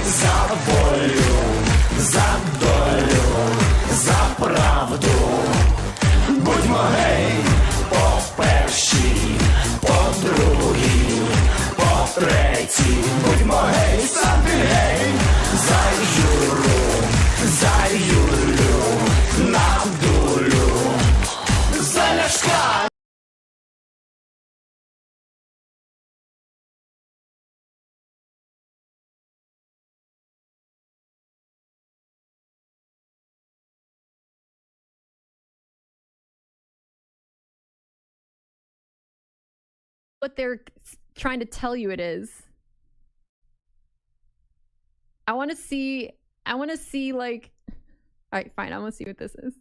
За волю, за долю, за правду. Будьмо гей, по першій, по другій, по третій. Будьмо гей, сам ти гей, за Юру, за Юлю, на долю, за Ляшка. What they're trying to tell you it is. I want to see like, all right, fine. I want to see what this is.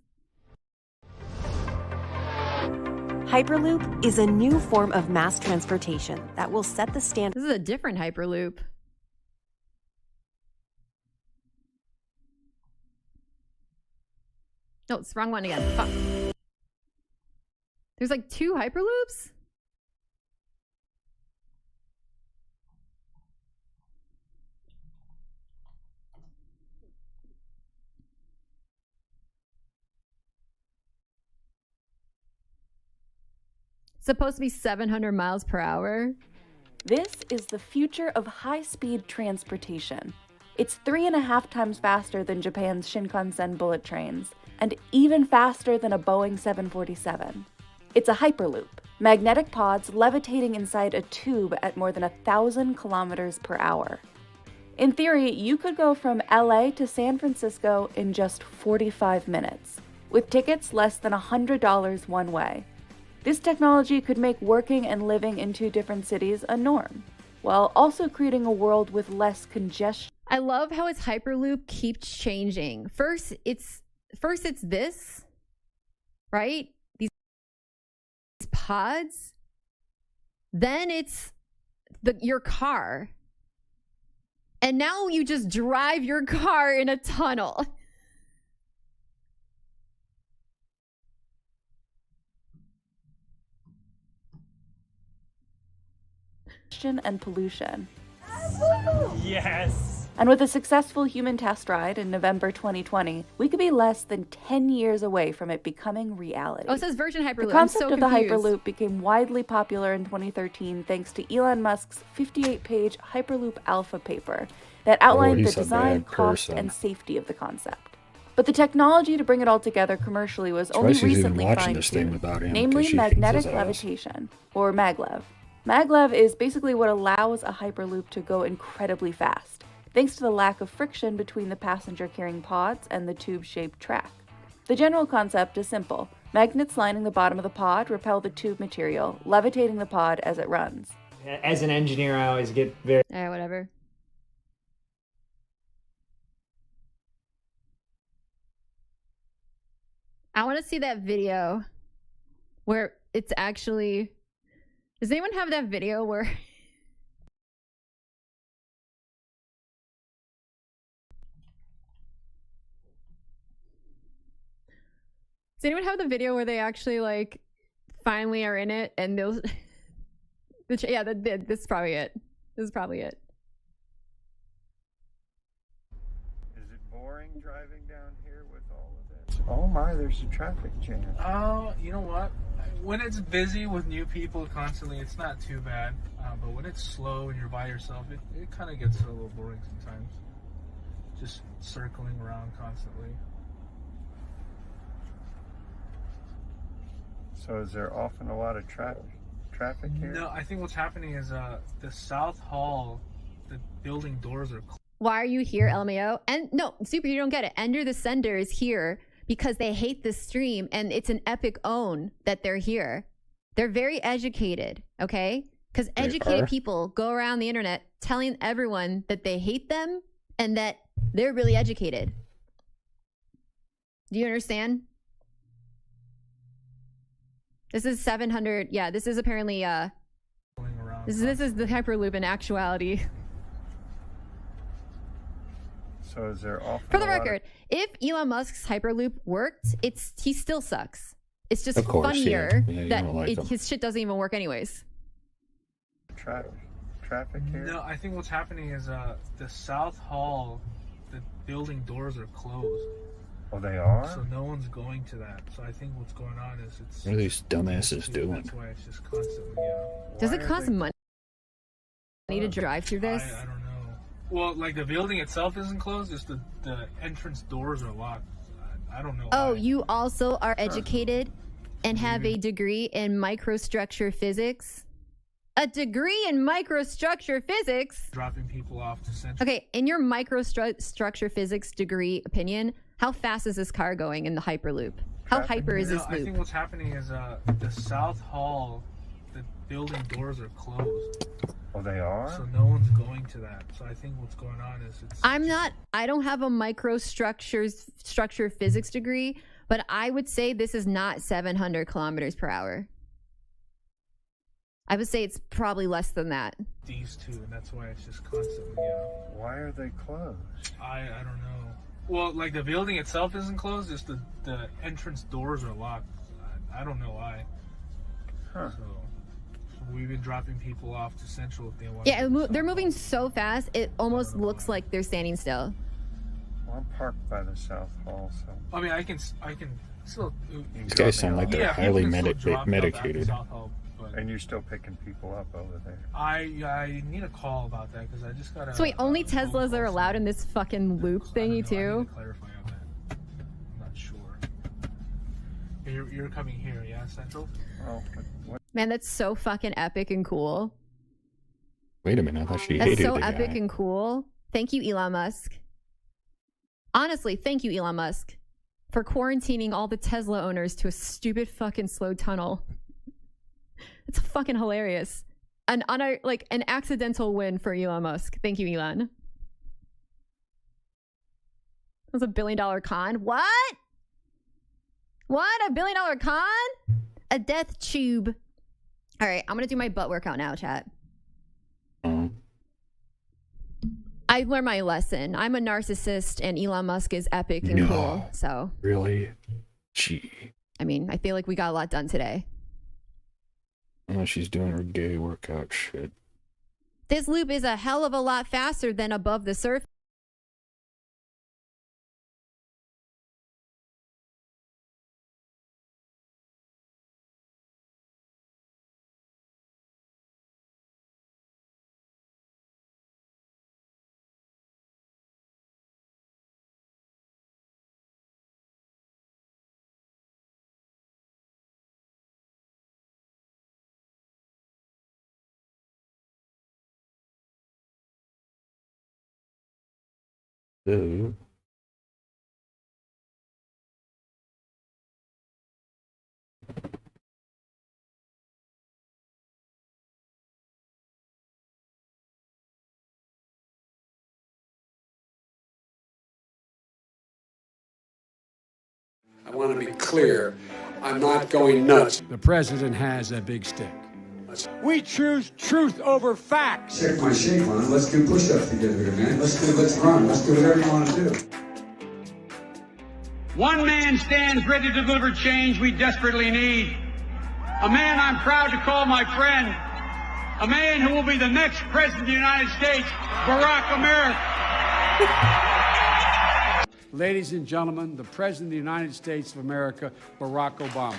Hyperloop is a new form of mass transportation that will set the standard. This is a different Hyperloop. No, it's the wrong one again. Fuck. There's like 2 Hyperloops? Supposed to be 700 miles per hour. This is the future of high-speed transportation. It's 3.5 times faster than Japan's Shinkansen bullet trains, and even faster than a Boeing 747. It's a hyperloop, magnetic pods levitating inside a tube at more than 1,000 kilometers per hour. In theory, you could go from LA to San Francisco in just 45 minutes, with tickets less than $100 one way. This technology could make working and living in 2 different cities a norm, while also creating a world with less congestion. I love how its Hyperloop keeps changing. First it's this, right? These pods. Then it's your car. And now you just drive your car in a tunnel. And pollution. Yes! And with a successful human test ride in November 2020, we could be less than 10 years away from it becoming reality. Oh, it says Virgin Hyperloop. The concept of the Hyperloop became widely popular in 2013 thanks to Elon Musk's 58-page Hyperloop Alpha paper that outlined the design, cost, and safety of the concept. But the technology to bring it all together commercially was only recently fine-tuned, namely magnetic levitation, or maglev. Maglev is basically what allows a Hyperloop to go incredibly fast, thanks to the lack of friction between the passenger-carrying pods and the tube-shaped track. The general concept is simple. Magnets lining the bottom of the pod repel the tube material, levitating the pod as it runs. As an engineer, I always get very... Whatever. I want to see that video where it's actually... Does anyone have that video where... Does anyone have the video where they actually, like, finally are in it and they'll... Yeah, this is probably it. This is probably it. Is it boring driving down here with all of this? Oh my, there's a traffic jam. Oh, you know what? When it's busy with new people constantly, it's not too bad. But when it's slow and you're by yourself, it kind of gets a little boring sometimes. Just circling around constantly. So is there often a lot of traffic here? No, I think what's happening is the South Hall, the building doors are closed. Why are you here, LMAO? And no, Super, you don't get it. Ender the Sender is here because they hate this stream and it's an epic own that they're here. They're very educated, okay? Because educated people go around the internet telling everyone that they hate them and that they're really educated. Do you understand? This is 700. Yeah, this is apparently this is the Hyperloop in actuality. So is there off? For the record, if Elon Musk's Hyperloop worked, he still sucks. It's just funnier that his shit doesn't even work anyways. Traffic here? No, I think what's happening is the South Hall, the building doors are closed. Oh, they are? So no one's going to that. So I think what's going on is it's... What are these dumbasses doing? That's why it's just constantly... Does it cost money to drive through this? I don't know. Well, like the building itself isn't closed. It's the entrance doors are locked. I don't know. Oh, why. you also are educated and have a degree in microstructure physics? A degree in microstructure physics? Dropping people off to Central. Okay, in your microstructure physics degree opinion, how fast is this car going in the Hyperloop? How hyper is this loop? I think what's happening is the South Hall, the building doors are closed. Oh, they are? So no one's going to that. So I think what's going on is I don't have a microstructure physics degree, but I would say this is not 700 kilometers per hour. I would say it's probably less than that. These two, and that's why it's just constantly, Why are they closed? I don't know. Well, like the building itself isn't closed, it's the entrance doors are locked. I don't know why. Huh. So we've been dropping people off to Central if they want. Yeah, they're moving so fast, it almost looks like they're standing still. Well, I'm parked by the South Hall, so... I mean, I can still... These guys sound like they're highly medicated. And you're still picking people up over there. I need a call about that because I just got a... So wait, only Teslas are allowed in this fucking loop thingy too? I need to clarify on that. I'm not sure. You're coming here, yeah, Central? Oh, what? Man, that's so fucking epic and cool. Wait a minute, I thought she That's hated so the epic guy. and cool. Thank you, Elon Musk. Honestly, thank you, Elon Musk, for quarantining all the Tesla owners to a stupid fucking slow tunnel. It's fucking hilarious. An accidental win for Elon Musk. Thank you, Elon. That was $1 billion con. What? What? $1 billion con? A death tube. All right, I'm gonna do my butt workout now, chat. I learned my lesson. I'm a narcissist, and Elon Musk is epic and cool. So really, gee. I mean, I feel like we got a lot done today. Oh, she's doing her gay workout shit. This loop is a hell of a lot faster than above the surface. So, I want to be clear. I'm not going nuts. The president has a big stick. We choose truth over facts. Check my shape on it. Let's do push-ups together, man. Let's run. Let's do whatever you want to do. One man stands ready to deliver change we desperately need. A man I'm proud to call my friend. A man who will be the next president of the United States, Barack America. Ladies and gentlemen, the President of the United States of America, Barack Obama.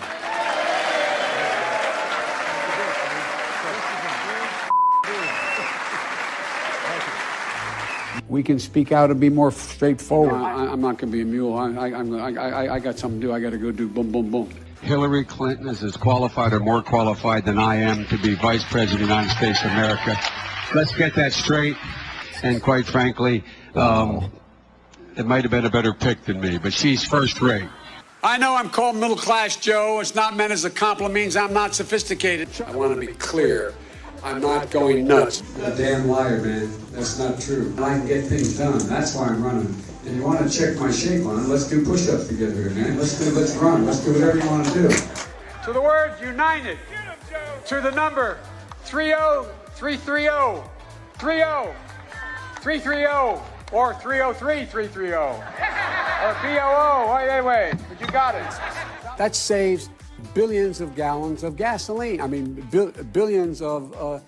We can speak out and be more straightforward. I'm not going to be a mule. I got something to do. I got to go do boom, boom, boom. Hillary Clinton is as qualified or more qualified than I am to be Vice President of the United States of America. Let's get that straight. And quite frankly, it might have been a better pick than me, but she's first rate. I know I'm called middle class, Joe. It's not meant as a compliment. Means I'm not sophisticated. I want to be clear. I'm not going nuts. You're a damn liar, man. That's not true. I can get things done. That's why I'm running. And you want to check my shape on it, let's do push-ups together, man. Let's run. Let's do whatever you want to do. to the words united, to the number 30330, 30330, or 303330, or BOO, wait, but you got it. That saves billions of gallons of gasoline. I mean, billions of, I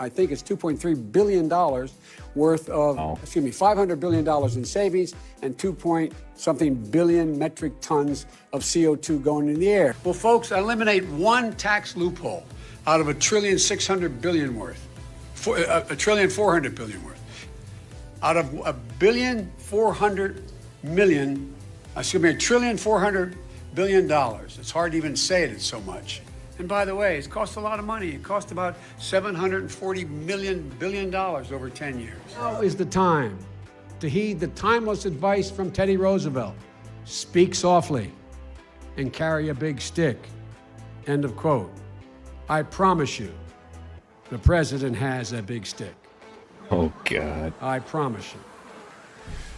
think it's $2.3 billion worth of, $500 billion in savings and 2-point-something billion metric tons of CO2 going in the air. Well, folks, eliminate one tax loophole out of $1.6 trillion worth, $1.4 trillion worth. Out of $1.4 billion. It's hard to even say it, it's so much. And by the way, it's cost a lot of money. It cost about $740 billion over 10 years. Now is the time to heed the timeless advice from Teddy Roosevelt. Speak softly and carry a big stick. End of quote. I promise you, the president has a big stick. Oh, God. I promise you.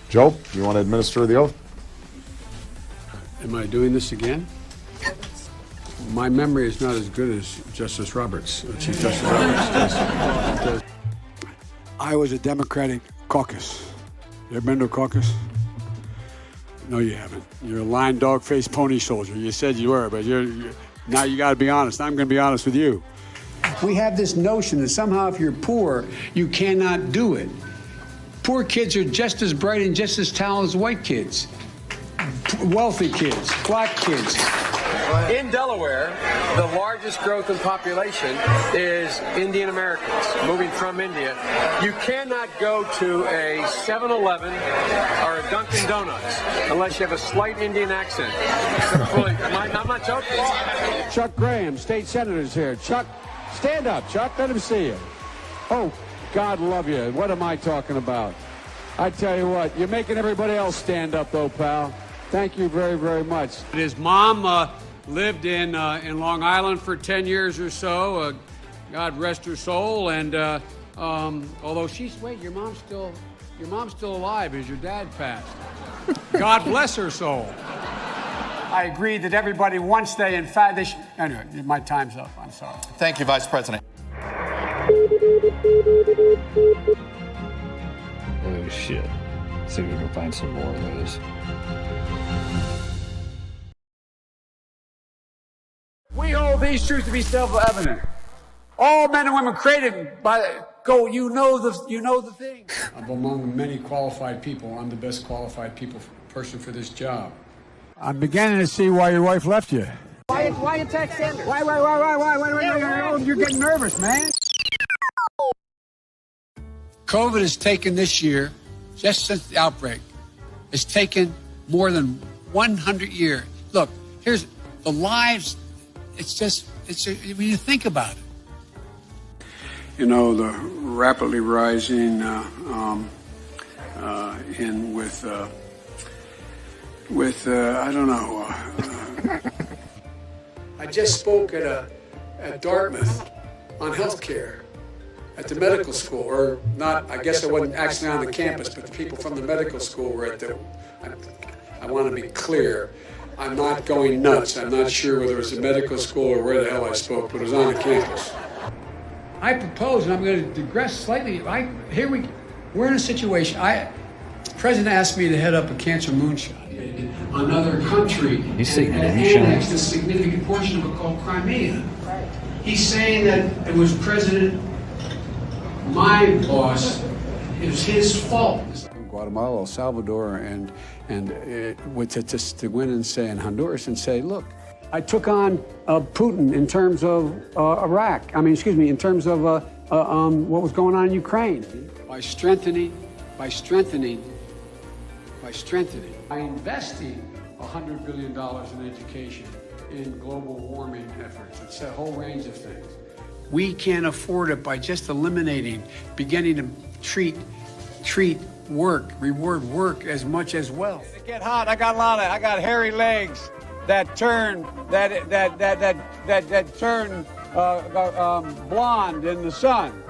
Joe, you want to administer the oath? Am I doing this again? My memory is not as good as Justice Roberts, Chief Justice Roberts. I was a Democratic caucus. You ever been to a caucus? No, you haven't. You're a lying dog-faced pony soldier. You said you were, but now you got to be honest. I'm going to be honest with you. We have this notion that somehow if you're poor, you cannot do it. Poor kids are just as bright and just as talented as white kids. Wealthy kids, black kids. In Delaware, the largest growth in population is Indian Americans moving from India. You cannot go to a 7-Eleven or a Dunkin' Donuts unless you have a slight Indian accent. I'm not joking. Chuck Graham, state senator's here. Chuck, stand up, Chuck. Let him see you. Oh, God love you. What am I talking about? I tell you what, you're making everybody else stand up, though, pal. Thank you very, very much. His mom lived in Long Island for 10 years or so. God rest her soul. And although your mom's still alive as your dad passed. God bless her soul. I agree that everybody, once they, in fact, they should. Anyway, my time's up. I'm sorry. Thank you, Vice President. Oh, shit. See if we can find some more of those. We hold these truths to be self-evident. All men and women created by you know the thing. I'm among many qualified people. I'm the best qualified person for this job. I'm beginning to see why your wife left you. Why attack Sanders? Why? You're getting nervous, man. COVID has taken this year, just since the outbreak, has taken more than 100 years. Look, here's the lives. It's when you think about it. You know, the rapidly rising I don't know. I just spoke at Dartmouth on healthcare at the medical school, or not. I guess I wasn't actually on the campus, but the people from the medical school were at the. I want to be clear. I'm not going nuts. I'm not sure whether it was a medical school or where the hell I spoke, but it was on the campus. I propose, and I'm going to digress slightly. We're in a situation. The president asked me to head up a cancer moonshot. Another country and annexed a significant portion of it called Crimea. Right. He's saying that it was my boss, it was his fault. Guatemala, El Salvador, and to go in and say in Honduras and say, look, I took on Putin in terms of Iraq. In terms of what was going on in Ukraine. By strengthening, by investing $100 billion in education, in global warming efforts. It's a whole range of things. We can't afford it by just beginning to reward work as much as wealth. It get hot. I got hairy legs that turn blonde in the sun.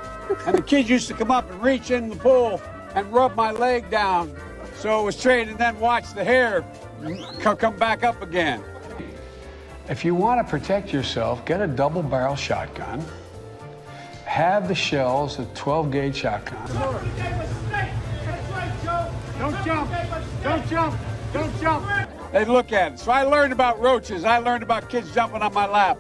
And the kids used to come up and reach in the pool and rub my leg down so it was straight, and then watch the hair come back up again. If you want to protect yourself, get a double-barrel shotgun. Have the shells, a 12-gauge shotgun. Don't jump! Don't jump! Don't jump! Hey, look at it. So I learned about roaches. I learned about kids jumping on my lap.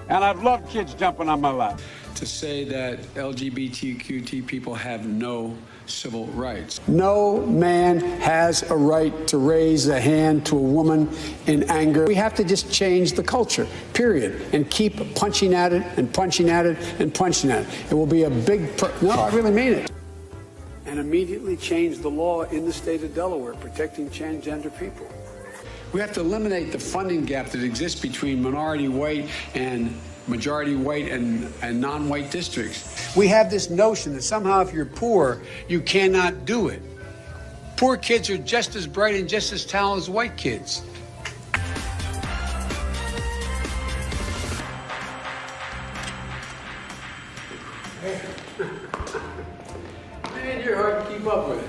And I've loved kids jumping on my lap. To say that LGBTQT people have no civil rights. No man has a right to raise a hand to a woman in anger. We have to just change the culture, period, and keep punching at it and punching at it and punching at it. It will be a big, no, I really mean it. And immediately change the law in the state of Delaware protecting transgender people. We have to eliminate the funding gap that exists between minority white and majority white and non-white districts. We have this notion that somehow if you're poor, you cannot do it. Poor kids are just as bright and just as talented as white kids. Man, you're hard to keep up with.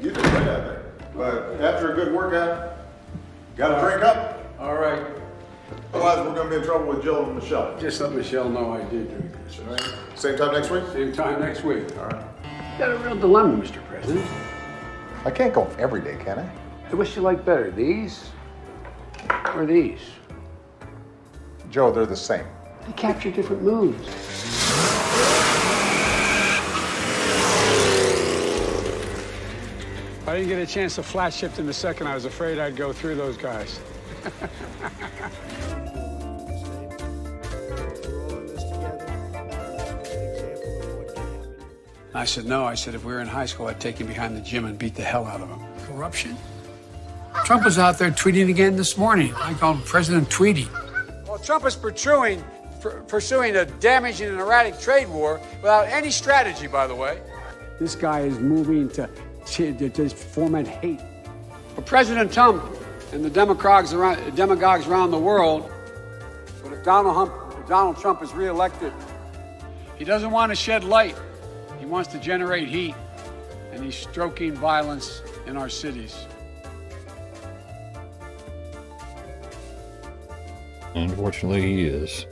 You do great at it. But after a good workout, gotta drink up. All right. Otherwise, we're gonna be in trouble with Jill and Michelle. Just let Michelle know I did drink this, all right? Same time next week? Same time next week. All right. You got a real dilemma, Mr. President. I can't go every day, can I? Which you like better, these or these? Joe, they're the same. They capture different moods. I didn't get a chance to flash shift in the second. I was afraid I'd go through those guys. I said, no. I said, if we were in high school, I'd take him behind the gym and beat the hell out of him. Corruption? Trump was out there tweeting again this morning. I called him President Tweety. Well, Trump is pursuing a damaging and erratic trade war without any strategy, by the way. This guy is moving to foment hate. Well, President Trump and the demagogues around the world, but if Donald Trump is reelected, he doesn't want to shed light. He wants to generate heat, and he's stoking violence in our cities. Unfortunately, he is.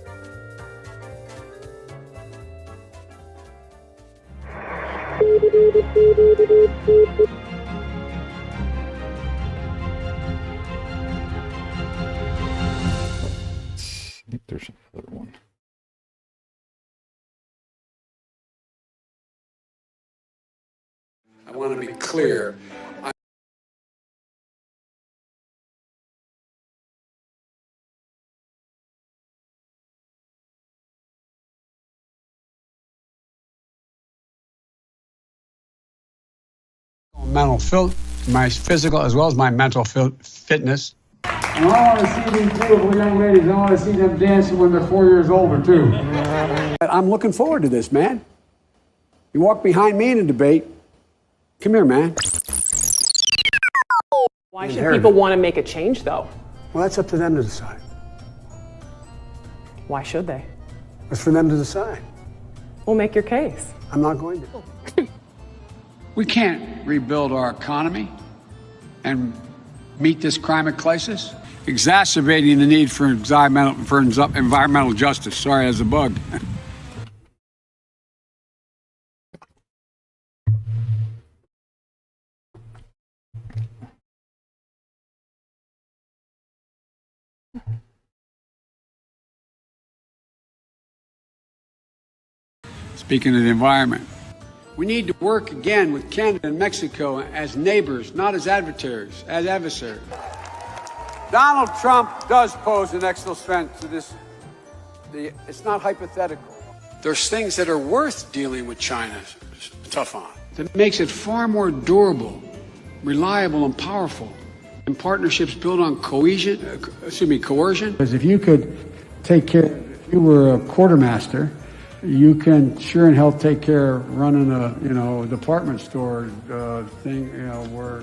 I think there's another one. I want to be clear. My physical as well as my mental fitness. And I want to see these beautiful young ladies. I want to see them dancing when they're 4 years older, too. I'm looking forward to this, man. You walk behind me in a debate. Come here, man. Why should people want to make a change, though? Well, that's up to them to decide. Why should they? It's for them to decide. Well, make your case. I'm not going to. We can't rebuild our economy and meet this climate crisis, exacerbating the need for environmental justice. Sorry, as a bug. Speaking of the environment, we need to work again with Canada and Mexico as neighbors, not as adversaries. Donald Trump does pose an existential threat to this. It's not hypothetical. There's things that are worth dealing with China tough on. That makes it far more durable, reliable, and powerful. And partnerships built on coercion. Because if you could take care, if you were a quartermaster, you can sure in hell take care of running a department store thing, where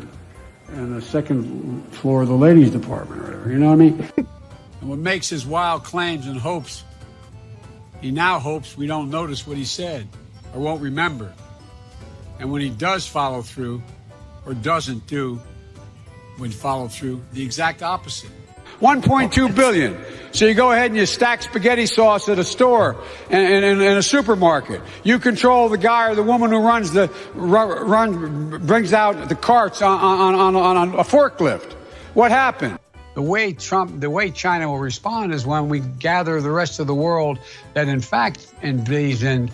in the second floor of the ladies department or whatever, you know what I mean? And what makes his wild claims and hopes, he now hopes we don't notice what he said or won't remember. And when he does follow through or doesn't do, would follow through, the exact opposite. 1.2 billion. So you go ahead and you stack spaghetti sauce at a store and in a supermarket. You control the guy or the woman who brings out the carts on a forklift. What happened? The way China will respond is when we gather the rest of the world that in fact believes in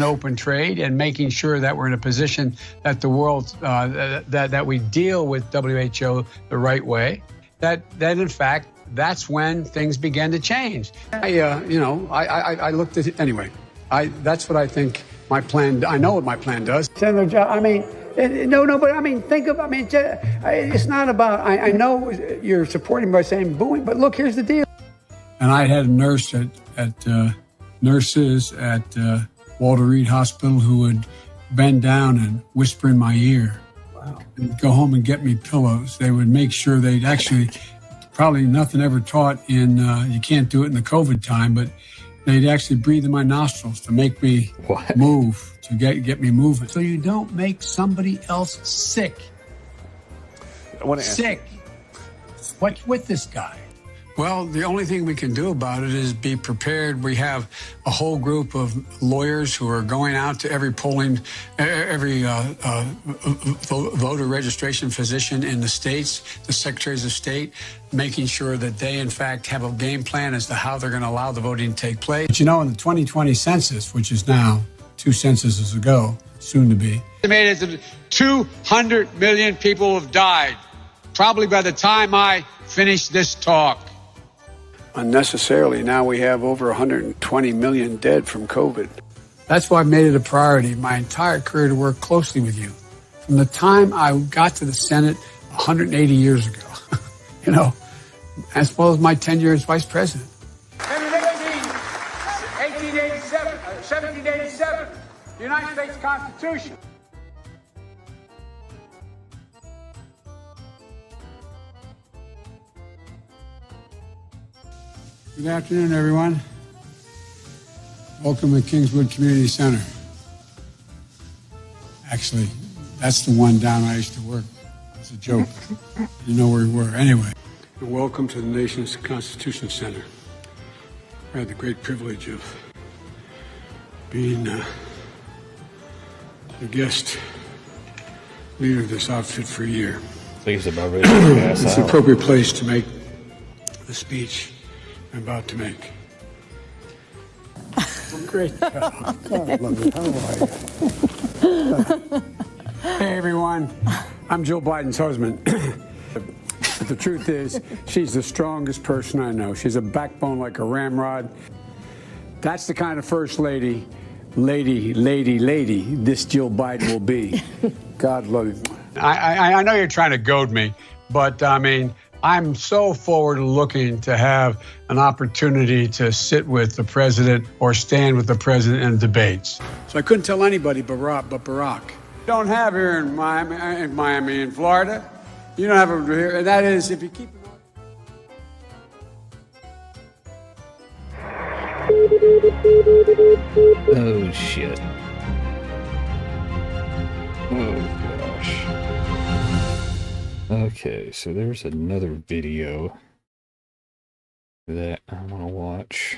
open trade and making sure that we're in a position that the world that we deal with WHO the right way. That in fact that's when things began to change. I looked at it anyway. That's what I think my plan. I know what my plan does. Senator, I mean. No, but I mean, it's not about, I know you're supporting by saying booing, but look, here's the deal. And I had a nurse nurses at Walter Reed Hospital who would bend down and whisper in my ear. Wow. And go home and get me pillows. They would make sure they'd actually, probably nothing ever taught in, you can't do it in the COVID time, but they'd actually breathe in my nostrils to make me move. To get me moving. So you don't make somebody else sick. Sick. What's with this guy? Well, the only thing we can do about it is be prepared. We have a whole group of lawyers who are going out to every voter registration physician in the states, the secretaries of state, making sure that they, in fact, have a game plan as to how they're going to allow the voting to take place. But you know, in the 2020 census, which is now 2 censuses ago, soon to be. Estimated that 200 million people have died, probably by the time I finish this talk. Unnecessarily, now we have over 120 million dead from COVID. That's why I've made it a priority my entire career to work closely with you. From the time I got to the Senate 180 years ago, as well as my tenure as vice president. 1787, the United States Constitution. Good afternoon, everyone. Welcome to Kingswood Community Center. Actually, that's the one down I used to work. It's a joke. You know where we were. Anyway, and welcome to the nation's Constitution Center. I had the great privilege of being the guest leader of this outfit for a year. I think it's about ready to pass It's out. the appropriate place to make the speech I'm about to make. Great job. God, love it. How are you? Hey, everyone. I'm Joe Biden's husband. But the truth is, she's the strongest person I know. She's a backbone like a ramrod. That's the kind of first lady this Jill Biden will be. God love you. I know you're trying to goad me, but I mean, I'm so forward looking to have an opportunity to sit with the president or stand with the president in debates. So I couldn't tell anybody but Barack. Don't have here in Miami, in Florida. You don't have it here, and that is if you keep. Oh, shit. Oh, gosh. Okay, so there's another video that I want to watch.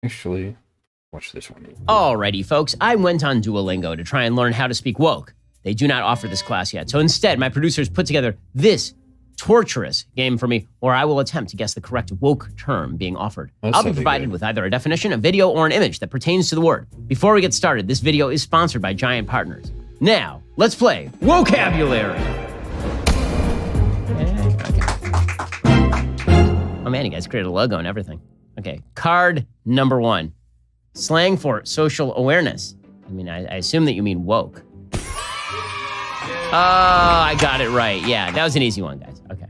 Actually, watch this one. Alrighty, folks, I went on Duolingo to try and learn how to speak woke. They do not offer this class yet, so instead, my producers put together this torturous game for me where I will attempt to guess the correct woke term being offered. I'll be provided with either a definition, a video, or an image that pertains to the word. Before we get started, this video is sponsored by Giant Partners. Now, let's play Vocabulary. Oh man, you guys created a logo and everything. Okay, card number 1. Slang for social awareness. I mean, I assume that you mean woke. Oh, I got it right. Yeah, that was an easy one, guys. Okay.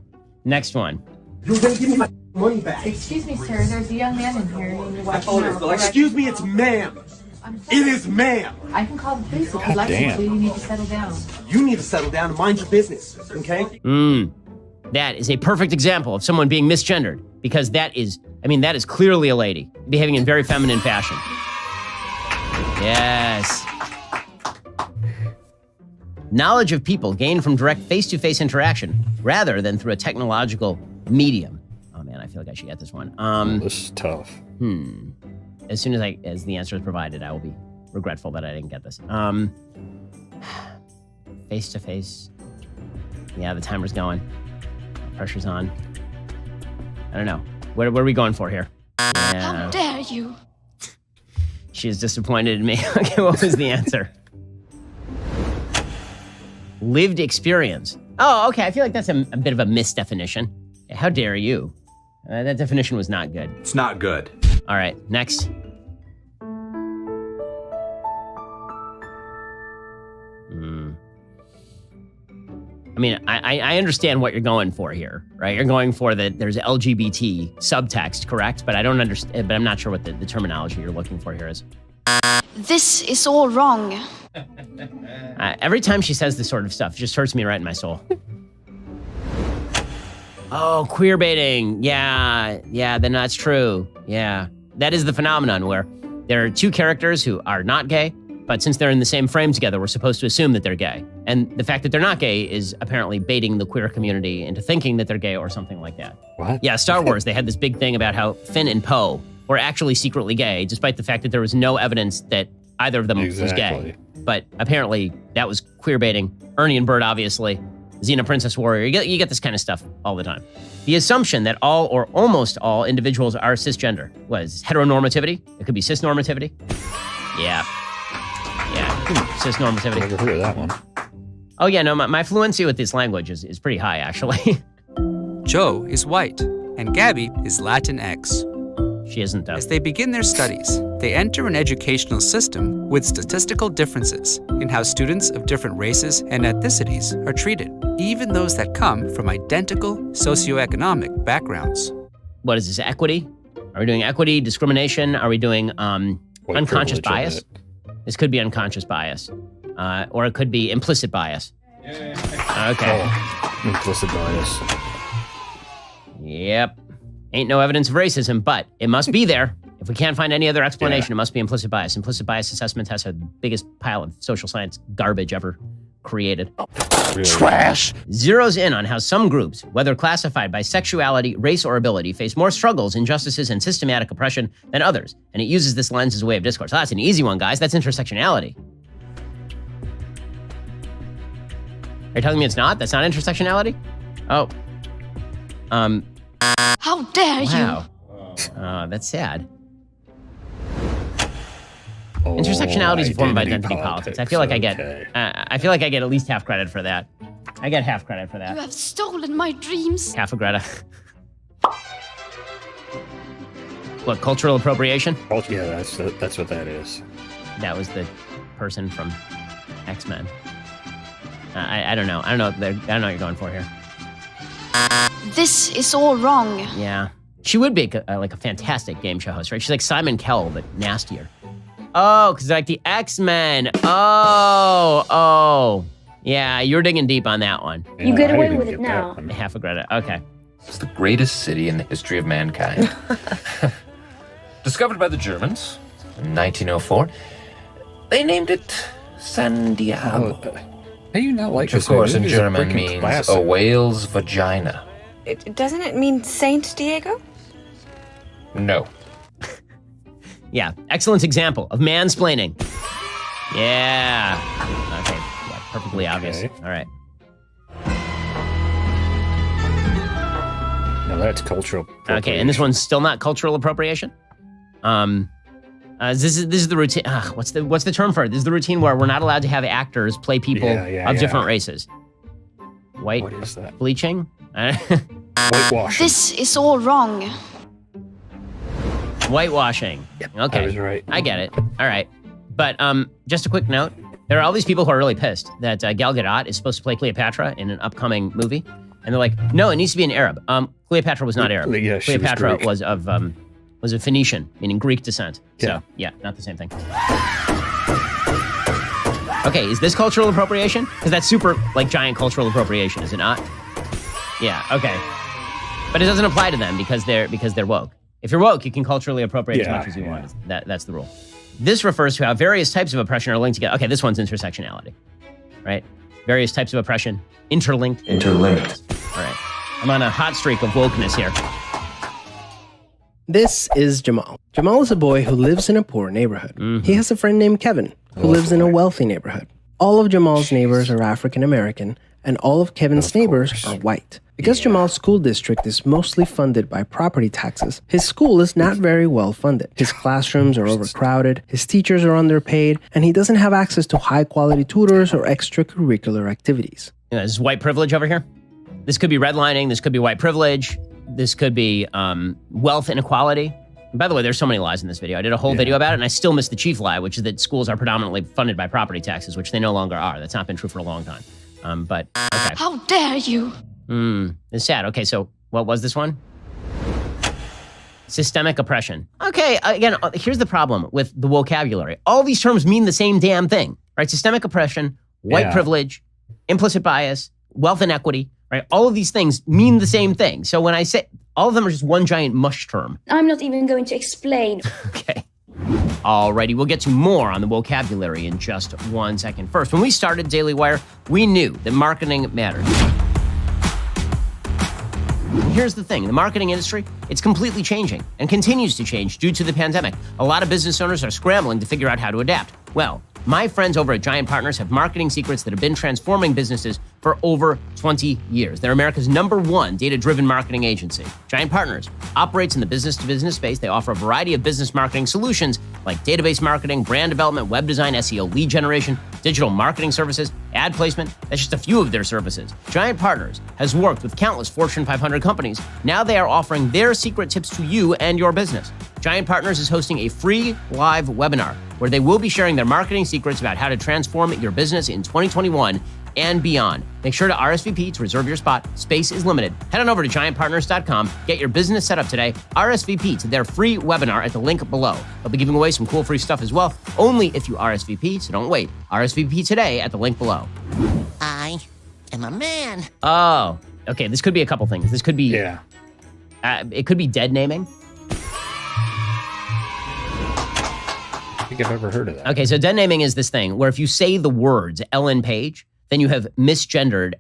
Next one. You're gonna give me my money back. Excuse me, sir. There's a young man in here. Excuse me, it's ma'am. It is ma'am. I can call the police if you'd like me to. You need to settle down. You need to settle down and mind your business, okay? That is a perfect example of someone being misgendered because that is clearly a lady behaving in very feminine fashion. Yes. Knowledge of people gained from direct face-to-face interaction rather than through a technological medium. Oh man, I feel like I should get this one. This is tough. As soon as the answer is provided, I will be regretful that I didn't get this. Face-to-face. Yeah, the timer's going. Pressure's on. I don't know. What are we going for here? How dare you? She is disappointed in me. Okay, what was the answer? Lived experience. Oh, okay. I feel like that's a bit of a misdefinition. How dare you? That definition was not good. It's not good. All right, next. I mean, I understand what you're going for here, right? You're going for that there's LGBT subtext, correct? But I don't understand, but I'm not sure what the terminology you're looking for here is. This is all wrong. Every time she says this sort of stuff, it just hurts me right in my soul. Oh, queer baiting. Yeah, then that's true. Yeah, that is the phenomenon where there are two characters who are not gay, but since they're in the same frame together, we're supposed to assume that they're gay. And the fact that they're not gay is apparently baiting the queer community into thinking that they're gay or something like that. What? Yeah, Star Wars, they had this big thing about how Finn and Poe were actually secretly gay, despite the fact that there was no evidence that either of them was gay. But apparently that was queer baiting. Ernie and Bert, obviously. Xena Princess Warrior. You get this kind of stuff all the time. The assumption that all or almost all individuals are cisgender was heteronormativity. It could be cisnormativity. Yeah, cisnormativity. Never heard of that one. Oh yeah, no, my fluency with this language is pretty high, actually. Joe is white, and Gabby is Latinx. She isn't, though. As they begin their studies, they enter an educational system with statistical differences in how students of different races and ethnicities are treated, even those that come from identical socioeconomic backgrounds. What is this, equity? Are we doing equity, discrimination? Are we doing unconscious bias? This could be unconscious bias, or it could be implicit bias. Okay. Oh, implicit bias. Yep. Ain't no evidence of racism, but it must be there. If we can't find any other explanation, It must be implicit bias. Implicit bias assessment tests are the biggest pile of social science garbage ever created. Really? Trash! Zeroes in on how some groups, whether classified by sexuality, race, or ability, face more struggles, injustices, and systematic oppression than others. And it uses this lens as a way of discourse. Oh, that's an easy one, guys. That's intersectionality. Are you telling me it's not? That's not intersectionality? Oh. How dare you? Oh, that's sad. Intersectionality is a form of identity politics. I feel like I get at least half credit for that. I get half credit for that. You have stolen my dreams. Half a Greta. What, cultural appropriation? Yeah, that's what that is. That was the person from X-Men. I don't know. I don't know what you're going for here. This is all wrong. Yeah. She would be like a fantastic game show host, right? She's like Simon Cowell, but nastier. Oh, because like the X-Men. Oh. Yeah, you're digging deep on that one. Yeah, you get away with it now. Half a Greta. Okay. It's the greatest city in the history of mankind. Discovered by the Germans in 1904. They named it San Diego. How do you not like which, of course, in German means a whale's vagina. Doesn't it mean Saint Diego? No. Yeah, excellent example of mansplaining. Yeah. Okay, perfectly obvious. All right. No, that's cultural appropriation. Okay, and this one's still not cultural appropriation? This is the routine. What's the term for it? This is the routine where we're not allowed to have actors play people of different races. What is that? Bleaching? Whitewashing. This is all wrong. Whitewashing. Yep, okay. I was right. I get it. All right. But just a quick note. There are all these people who are really pissed that Gal Gadot is supposed to play Cleopatra in an upcoming movie. And they're like, no, it needs to be an Arab. Cleopatra was not Arab. Yeah, Cleopatra was a Phoenician, meaning Greek descent. So, yeah, not the same thing. Okay, is this cultural appropriation? Because that's super, like, giant cultural appropriation, is it not? Yeah, okay. But it doesn't apply to them because they're woke. If you're woke, you can culturally appropriate as much as you want. That's the rule. This refers to how various types of oppression are linked together. Okay, this one's intersectionality, right? Various types of oppression, interlinked. Interlinked. All right. I'm on a hot streak of wokeness here. This is Jamal. Jamal is a boy who lives in a poor neighborhood. He has a friend named Kevin who lives in a wealthy neighborhood. All of Jamal's neighbors are African American, and all of Kevin's neighbors are white. Because Jamal's school district is mostly funded by property taxes, his school is not very well funded. His classrooms are overcrowded, his teachers are underpaid, and he doesn't have access to high-quality tutors or extracurricular activities. This is white privilege over here. This could be redlining. This could be white privilege. This could be wealth inequality. And by the way, there's so many lies in this video. I did a whole video about it, and I still missed the chief lie, which is that schools are predominantly funded by property taxes, which they no longer are. That's not been true for a long time. But, okay. How dare you? It's sad. Okay, so what was this one? Systemic oppression. Okay, again, here's the problem with the vocabulary. All these terms mean the same damn thing, right? Systemic oppression, white privilege, implicit bias, wealth inequity, right? All of these things mean the same thing. So when I say, all of them are just one giant mush term. I'm not even going to explain. Okay. Alrighty, we'll get to more on the vocabulary in just 1 second. First, when we started Daily Wire, we knew that marketing mattered. And here's the thing, the marketing industry, it's completely changing and continues to change due to the pandemic. A lot of business owners are scrambling to figure out how to adapt. Well, my friends over at Giant Partners have marketing secrets that have been transforming businesses for over 20 years. They're America's #1 data-driven marketing agency. Giant Partners operates in the business-to-business space. They offer a variety of business marketing solutions like database marketing, brand development, web design, SEO, lead generation, digital marketing services, ad placement. That's just a few of their services. Giant Partners has worked with countless Fortune 500 companies. Now they are offering their secret tips to you and your business. Giant Partners is hosting a free live webinar where they will be sharing their marketing secrets about how to transform your business in 2021 and beyond. Make sure to RSVP to reserve your spot. Space is limited. Head on over to giantpartners.com. Get your business set up today. RSVP to their free webinar at the link below. They'll be giving away some cool free stuff as well, only if you RSVP, so don't wait. RSVP today at the link below. I am a man. Oh, okay. This could be a couple things. This could be... it could be dead naming. I think I've ever heard of that. Okay, so dead naming is this thing where if you say the words Ellen Page, then you have misgendered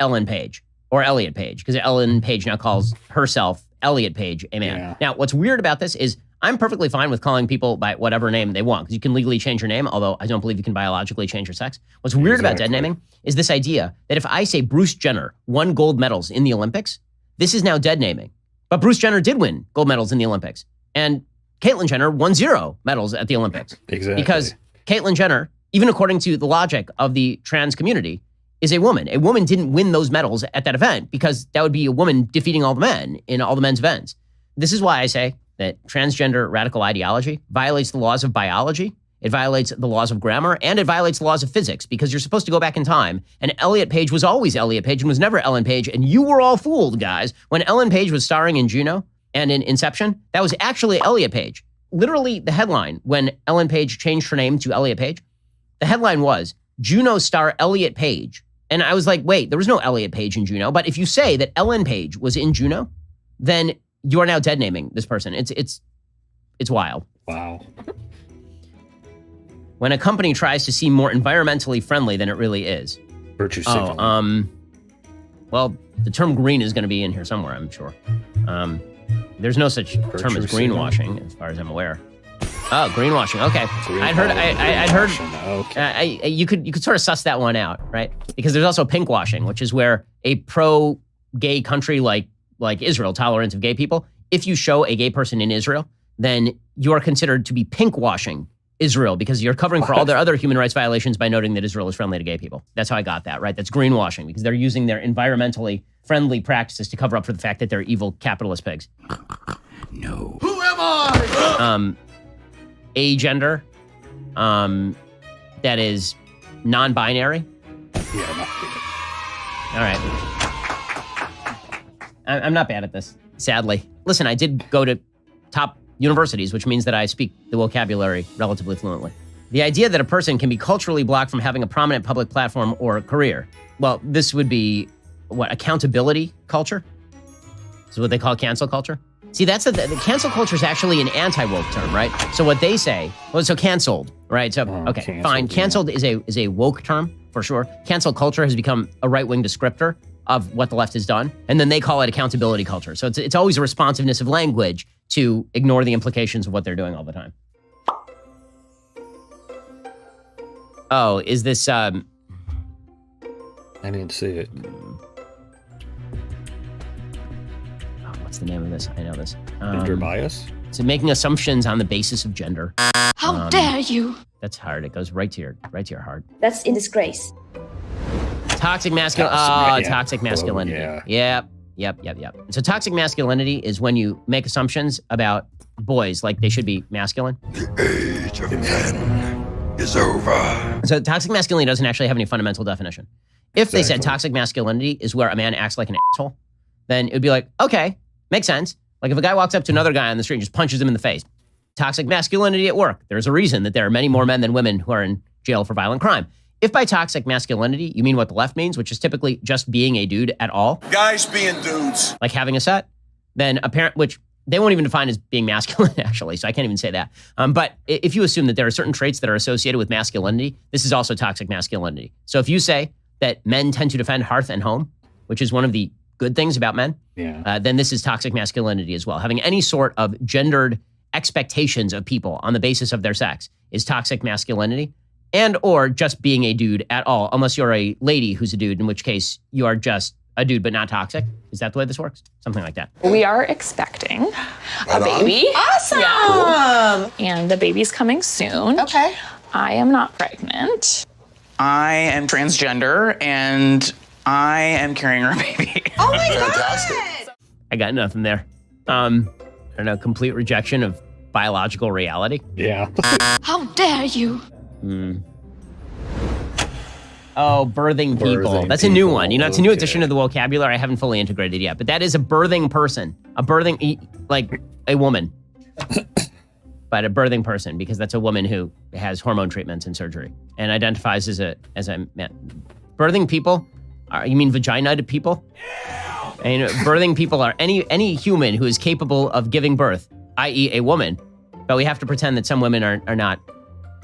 Ellen Page or Elliot Page, because Ellen Page now calls herself Elliot Page a man. Yeah. Now, what's weird about this is I'm perfectly fine with calling people by whatever name they want, because you can legally change your name, although I don't believe you can biologically change your sex. What's weird about dead naming is this idea that if I say Bruce Jenner won gold medals in the Olympics, this is now dead naming. But Bruce Jenner did win gold medals in the Olympics. And Caitlyn Jenner won 0 medals at the Olympics. Exactly. Because Caitlyn Jenner, even according to the logic of the trans community, is a woman. A woman didn't win those medals at that event because that would be a woman defeating all the men in all the men's events. This is why I say that transgender radical ideology violates the laws of biology, it violates the laws of grammar, and it violates the laws of physics, because you're supposed to go back in time, and Elliot Page was always Elliot Page and was never Ellen Page, and you were all fooled, guys. When Ellen Page was starring in Juno and in Inception, that was actually Elliot Page. Literally, the headline, when Ellen Page changed her name to Elliot Page, the headline was, Juno star Elliot Page. And I was like, wait, there was no Elliot Page in Juno. But if you say that Ellen Page was in Juno, then you are now dead naming this person. It's wild. Wow. When a company tries to seem more environmentally friendly than it really is. Virtue signaling. Well, the term green is going to be in here somewhere, I'm sure. There's no such term as greenwashing, as far as I'm aware. Oh, greenwashing. Okay, I'd heard. Okay. You could sort of suss that one out, right? Because there's also pinkwashing, which is where a pro-gay country like Israel, tolerant of gay people, if you show a gay person in Israel, then you are considered to be pinkwashing Israel, because you're covering for all their other human rights violations by noting that Israel is friendly to gay people. That's how I got that, right? That's greenwashing, because they're using their environmentally friendly practices to cover up for the fact that they're evil capitalist pigs. No. Who am I? Agender, that is non-binary. Yeah, not all right. I'm not bad at this, sadly. Listen, I did go to top universities, which means that I speak the vocabulary relatively fluently. The idea that a person can be culturally blocked from having a prominent public platform or career. Well, this would be accountability culture. This is what they call cancel culture. See, that's the cancel culture is actually an anti-woke term, right? So what they say, so canceled, right? So okay, canceled, fine. Canceled is a woke term for sure. Cancel culture has become a right-wing descriptor of what the left has done, and then they call it accountability culture. So it's always a responsiveness of language to ignore the implications of what they're doing all the time. Oh, is this? I didn't see it. What's the name of this? I know this. Gender bias? So making assumptions on the basis of gender. How dare you? That's hard. It goes right to your heart. That's in disgrace. Toxic masculinity. Oh, toxic masculinity. Oh, yeah. Yep. So toxic masculinity is when you make assumptions about boys, like they should be masculine. The age of men is over. So toxic masculinity doesn't actually have any fundamental definition. If they said toxic masculinity is where a man acts like an asshole, then it would be like, okay, makes sense. Like if a guy walks up to another guy on the street and just punches him in the face, toxic masculinity at work. There's a reason that there are many more men than women who are in jail for violent crime. If by toxic masculinity, you mean what the left means, which is typically just being a dude at all. Guys being dudes. Like having a set, then which they won't even define as being masculine, actually, so I can't even say that. But if you assume that there are certain traits that are associated with masculinity, this is also toxic masculinity. So if you say that men tend to defend hearth and home, which is one of the good things about men, then this is toxic masculinity as well. Having any sort of gendered expectations of people on the basis of their sex is toxic masculinity, and or just being a dude at all, unless you're a lady who's a dude, in which case you are just a dude but not toxic. Is that the way this works? Something like that. We are expecting a baby. Awesome! Yeah. And the baby's coming soon. Okay. I am not pregnant. I am transgender, and I am carrying our baby. Oh my God! I got nothing there. I don't know, complete rejection of biological reality. Yeah. How dare you? Oh, birthing people. That's a new one. You know, it's a new addition to the vocabulary I haven't fully integrated yet. But that is a birthing person. A birthing, like a woman. But a birthing person, because that's a woman who has hormone treatments and surgery and identifies as a man. Birthing people? You mean vagina to people? Yeah. And birthing people are any human who is capable of giving birth, i.e. a woman. But we have to pretend that some women are not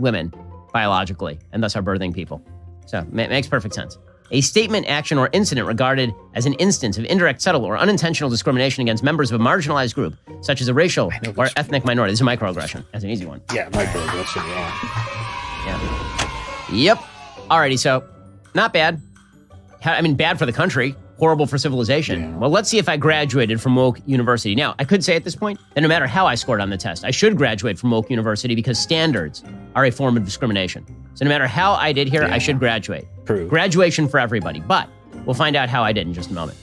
women biologically and thus are birthing people. So it makes perfect sense. A statement, action, or incident regarded as an instance of indirect, subtle, or unintentional discrimination against members of a marginalized group, such as a racial or ethnic minority. This is a microaggression. That's an easy one. Yeah, microaggression, yeah. Yep. Alrighty, so not bad. I mean, bad for the country, horrible for civilization. Yeah. Well, let's see if I graduated from Woke University. Now, I could say at this point that no matter how I scored on the test, I should graduate from Woke University because standards are a form of discrimination. So no matter how I did here, I should graduate. True. Graduation for everybody. But we'll find out how I did in just a moment.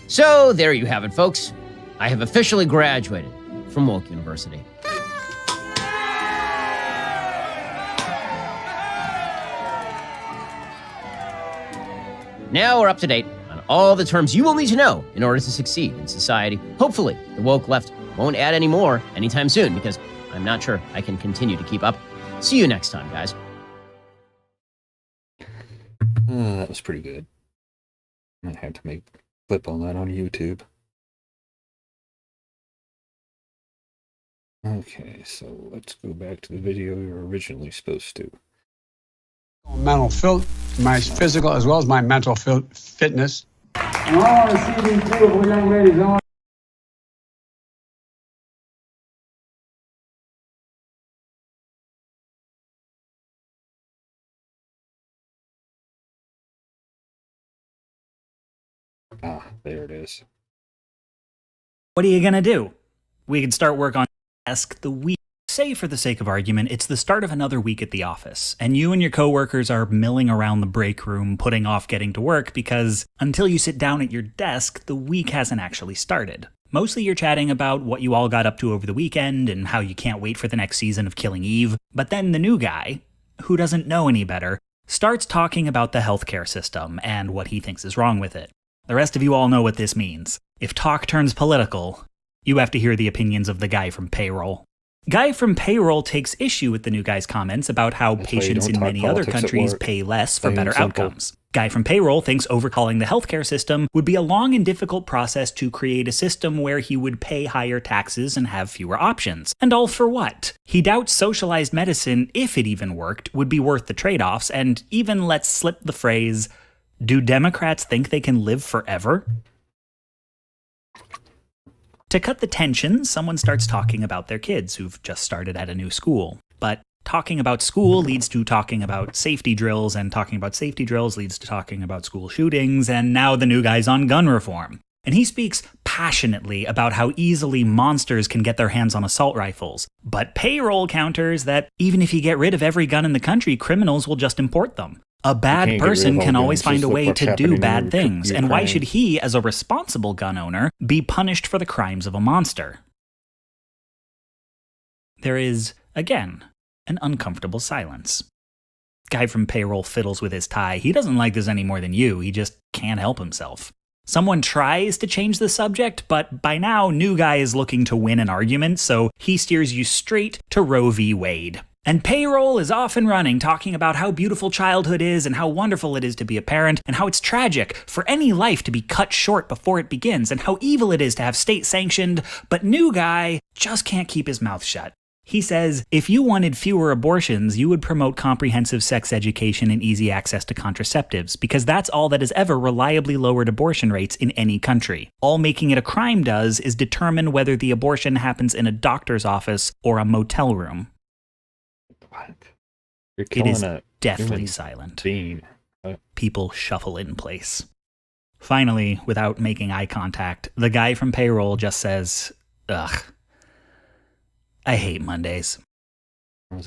So there you have it, folks. I have officially graduated from Woke University. Now we're up to date on all the terms you will need to know in order to succeed in society. Hopefully, the woke left won't add any more anytime soon, because I'm not sure I can continue to keep up. See you next time, guys. That was pretty good. I had to make clip on that on YouTube. Okay, so let's go back to the video we were originally supposed to. My physical as well as my mental fitness. And I want to see these beautiful young ladies on. Ah, there it is. What are you gonna do? We can start work on Ask the Week. Say, for the sake of argument, it's the start of another week at the office, and you and your coworkers are milling around the break room, putting off getting to work because until you sit down at your desk, the week hasn't actually started. Mostly you're chatting about what you all got up to over the weekend and how you can't wait for the next season of Killing Eve, but then the new guy, who doesn't know any better, starts talking about the healthcare system and what he thinks is wrong with it. The rest of you all know what this means. If talk turns political, You have to hear the opinions of the guy from payroll. Guy from payroll takes issue with the new guy's comments about how patients in many other countries pay less for better outcomes. Guy from payroll thinks overhauling the healthcare system would be a long and difficult process to create a system where he would pay higher taxes and have fewer options. And all for what? He doubts socialized medicine, if it even worked, would be worth the trade-offs, and even lets slip the phrase, "Do Democrats think they can live forever?" To cut the tension, someone starts talking about their kids who've just started at a new school. But talking about school leads to talking about safety drills, and talking about safety drills leads to talking about school shootings, and now the new guy's on gun reform. And he speaks passionately about how easily monsters can get their hands on assault rifles. But payroll counters that even if you get rid of every gun in the country, criminals will just import them. A bad person can always find a way to do bad things, and why should he, as a responsible gun owner, be punished for the crimes of a monster? There is, again, an uncomfortable silence. Guy from payroll fiddles with his tie. He doesn't like this any more than you, he just can't help himself. Someone tries to change the subject, but by now, new guy is looking to win an argument, so he steers you straight to Roe v. Wade. And payroll is off and running, talking about how beautiful childhood is and how wonderful it is to be a parent and how it's tragic for any life to be cut short before it begins and how evil it is to have state-sanctioned, but new guy just can't keep his mouth shut. He says, if you wanted fewer abortions, you would promote comprehensive sex education and easy access to contraceptives, because that's all that has ever reliably lowered abortion rates in any country. All making it a crime does is determine whether the abortion happens in a doctor's office or a motel room. What? It is deathly silent. People shuffle in place. Finally, without making eye contact, the guy from payroll just says, "Ugh, I hate Mondays."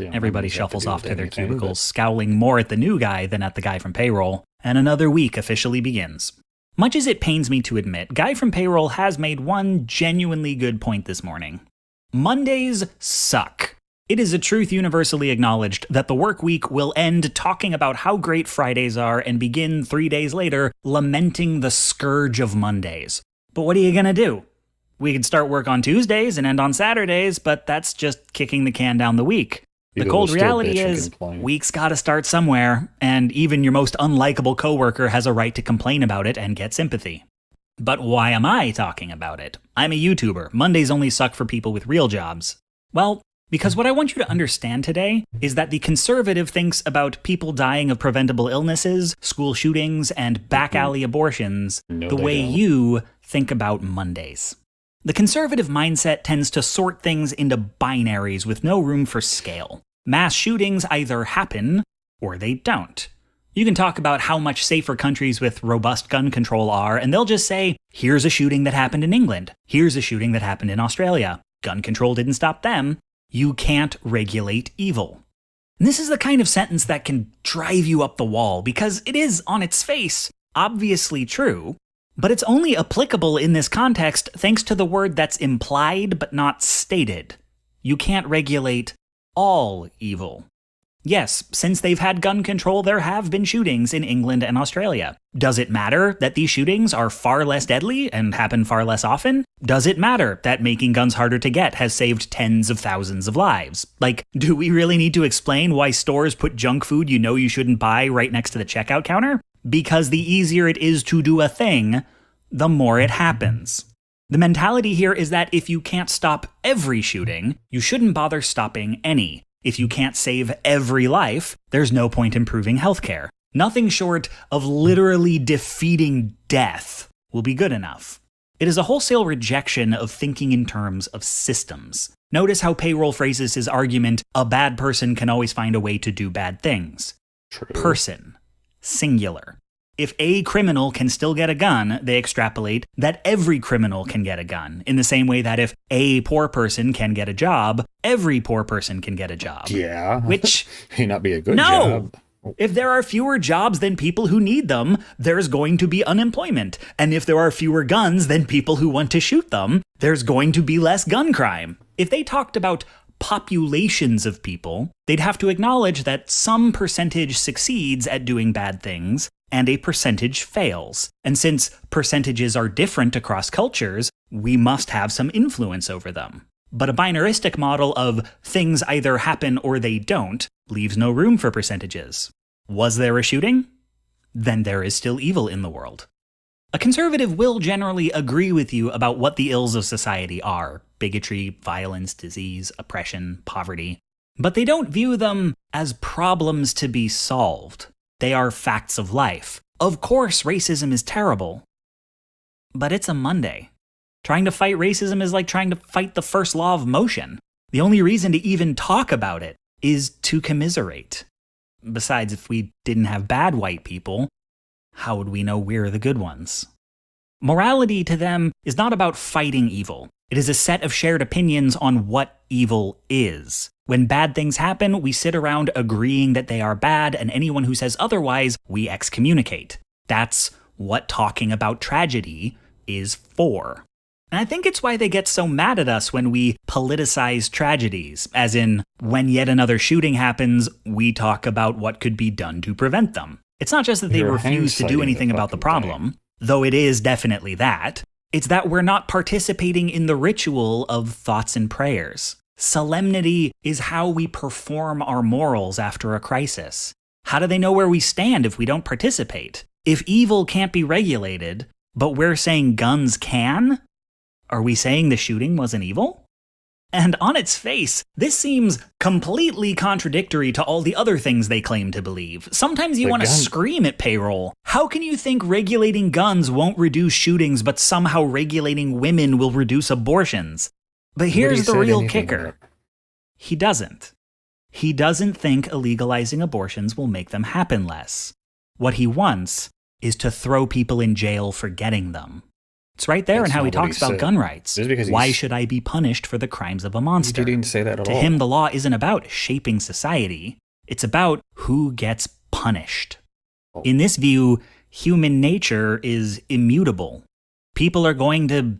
Everybody shuffles off to their cubicles, scowling more at the new guy than at the guy from payroll, and another week officially begins. Much as it pains me to admit, Guy from payroll has made one genuinely good point this morning. Mondays suck. It is a truth universally acknowledged that the work week will end talking about how great Fridays are and begin 3 days later lamenting the scourge of Mondays. But what are you gonna do? We could start work on Tuesdays and end on Saturdays, but that's just kicking the can down the week. The cold reality is, week's gotta start somewhere, and even your most unlikable coworker has a right to complain about it and get sympathy. But why am I talking about it? I'm a YouTuber. Mondays only suck for people with real jobs. Well, because what I want you to understand today is that the conservative thinks about people dying of preventable illnesses, school shootings, and back alley abortions the way you think about Mondays. The conservative mindset tends to sort things into binaries with no room for scale. Mass shootings either happen or they don't. You can talk about how much safer countries with robust gun control are, and they'll just say, here's a shooting that happened in England. Here's a shooting that happened in Australia. Gun control didn't stop them. You can't regulate evil. And this is the kind of sentence that can drive you up the wall because it is, on its face, obviously true, but it's only applicable in this context thanks to the word that's implied but not stated. You can't regulate all evil. Yes, since they've had gun control, there have been shootings in England and Australia. Does it matter that these shootings are far less deadly and happen far less often? Does it matter that making guns harder to get has saved tens of thousands of lives? Like, do we really need to explain why stores put junk food you know you shouldn't buy right next to the checkout counter? Because the easier it is to do a thing, the more it happens. The mentality here is that if you can't stop every shooting, you shouldn't bother stopping any. If you can't save every life, there's no point improving healthcare. Nothing short of literally defeating death will be good enough. It is a wholesale rejection of thinking in terms of systems. Notice how payroll phrases his argument, a bad person can always find a way to do bad things. True. Person. Singular. If a criminal can still get a gun, they extrapolate that every criminal can get a gun, in the same way that if a poor person can get a job, every poor person can get a job. Yeah. Which may not be a good job. If there are fewer jobs than people who need them, there's going to be unemployment. And if there are fewer guns than people who want to shoot them, there's going to be less gun crime. If they talked about populations of people, they'd have to acknowledge that some percentage succeeds at doing bad things, and a percentage fails. And since percentages are different across cultures, we must have some influence over them. But a binaristic model of things either happen or they don't leaves no room for percentages. Was there a shooting? Then there is still evil in the world. A conservative will generally agree with you about what the ills of society are: bigotry, violence, disease, oppression, poverty. But they don't view them as problems to be solved. They are facts of life. Of course, racism is terrible. But it's a Monday. Trying to fight racism is like trying to fight the first law of motion. The only reason to even talk about it is to commiserate. Besides, if we didn't have bad white people, how would we know we're the good ones? Morality to them is not about fighting evil. It is a set of shared opinions on what evil is. When bad things happen, we sit around agreeing that they are bad, and anyone who says otherwise, we excommunicate. That's what talking about tragedy is for. And I think it's why they get so mad at us when we politicize tragedies, as in, when yet another shooting happens, we talk about what could be done to prevent them. It's not just that they refuse to do anything about the problem, though it is definitely that. It's that we're not participating in the ritual of thoughts and prayers. Solemnity is how we perform our morals after a crisis. How do they know where we stand if we don't participate? If evil can't be regulated, but we're saying guns can? Are we saying the shooting wasn't evil? And on its face, this seems completely contradictory to all the other things they claim to believe. Sometimes you want to scream at payroll. How can you think regulating guns won't reduce shootings, but somehow regulating women will reduce abortions? But here's the real kicker. He doesn't. He doesn't think illegalizing abortions will make them happen less. What he wants is to throw people in jail for getting them. It's right there in how he talks about gun rights. Why should I be punished for the crimes of a monster? He didn't say that at all. To him, the law isn't about shaping society. It's about who gets punished. In this view, human nature is immutable. People are going to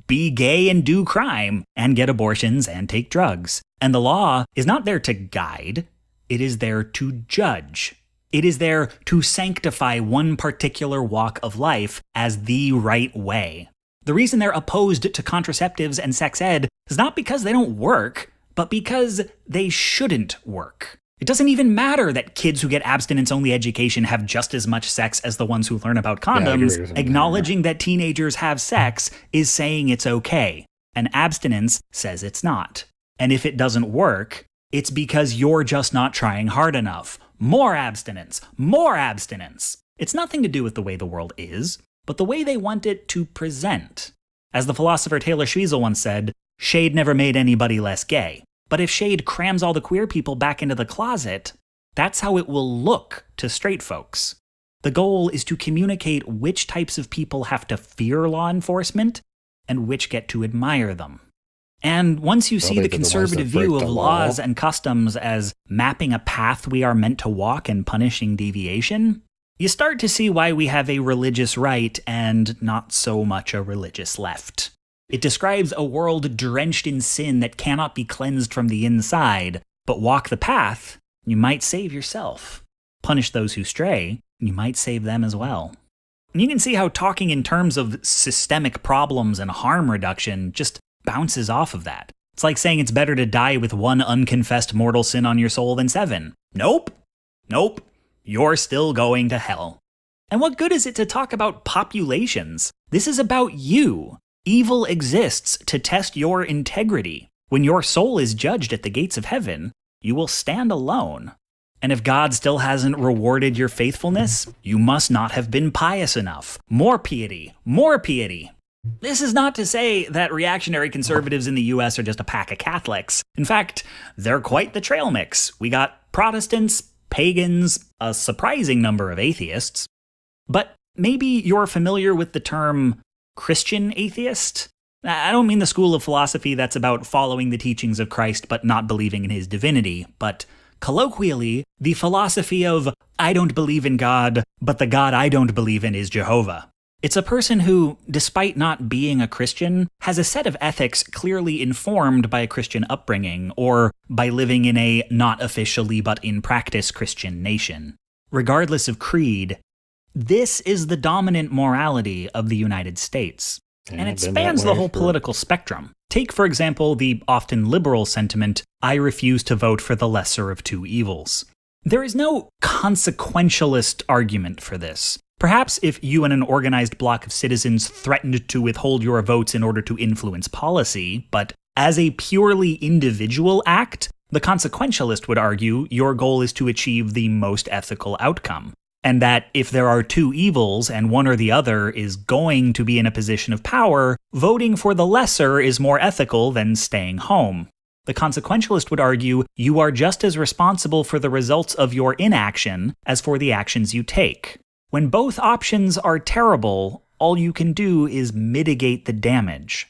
be gay and do crime and get abortions and take drugs. And the law is not there to guide. It is there to judge. It is there to sanctify one particular walk of life as the right way. The reason they're opposed to contraceptives and sex ed is not because they don't work, but because they shouldn't work. It doesn't even matter that kids who get abstinence-only education have just as much sex as the ones who learn about condoms. Acknowledging that teenagers have sex is saying it's okay, and abstinence says it's not. And if it doesn't work, it's because you're just not trying hard enough. More abstinence, more abstinence. It's nothing to do with the way the world is, but the way they want it to present. As the philosopher Taylor Schwiesel once said, shade never made anybody less gay. But if shade crams all the queer people back into the closet, that's how it will look to straight folks. The goal is to communicate which types of people have to fear law enforcement and which get to admire them. And once you see the conservative view of laws and customs as mapping a path we are meant to walk and punishing deviation, you start to see why we have a religious right and not so much a religious left. It describes a world drenched in sin that cannot be cleansed from the inside, but walk the path, you might save yourself. Punish those who stray, you might save them as well. And you can see how talking in terms of systemic problems and harm reduction just bounces off of that. It's like saying it's better to die with one unconfessed mortal sin on your soul than 7. Nope. You're still going to hell. And what good is it to talk about populations? This is about you. Evil exists to test your integrity. When your soul is judged at the gates of heaven, you will stand alone. And if God still hasn't rewarded your faithfulness, you must not have been pious enough. More piety, more piety. This is not to say that reactionary conservatives in the US are just a pack of Catholics. In fact, they're quite the trail mix. We got Protestants, pagans, a surprising number of atheists. But maybe you're familiar with the term Christian atheist? I don't mean the school of philosophy that's about following the teachings of Christ but not believing in his divinity, but colloquially, the philosophy of I don't believe in God, but the God I don't believe in is Jehovah. It's a person who, despite not being a Christian, has a set of ethics clearly informed by a Christian upbringing or by living in a not officially but in practice Christian nation. Regardless of creed, This is the dominant morality of the United States. And it spans the whole political spectrum. Take, for example, the often liberal sentiment, I refuse to vote for the lesser of two evils. There is no consequentialist argument for this. Perhaps if you and an organized block of citizens threatened to withhold your votes in order to influence policy, but as a purely individual act, the consequentialist would argue your goal is to achieve the most ethical outcome. And that if there are two evils and one or the other is going to be in a position of power, voting for the lesser is more ethical than staying home. The consequentialist would argue you are just as responsible for the results of your inaction as for the actions you take. When both options are terrible, all you can do is mitigate the damage.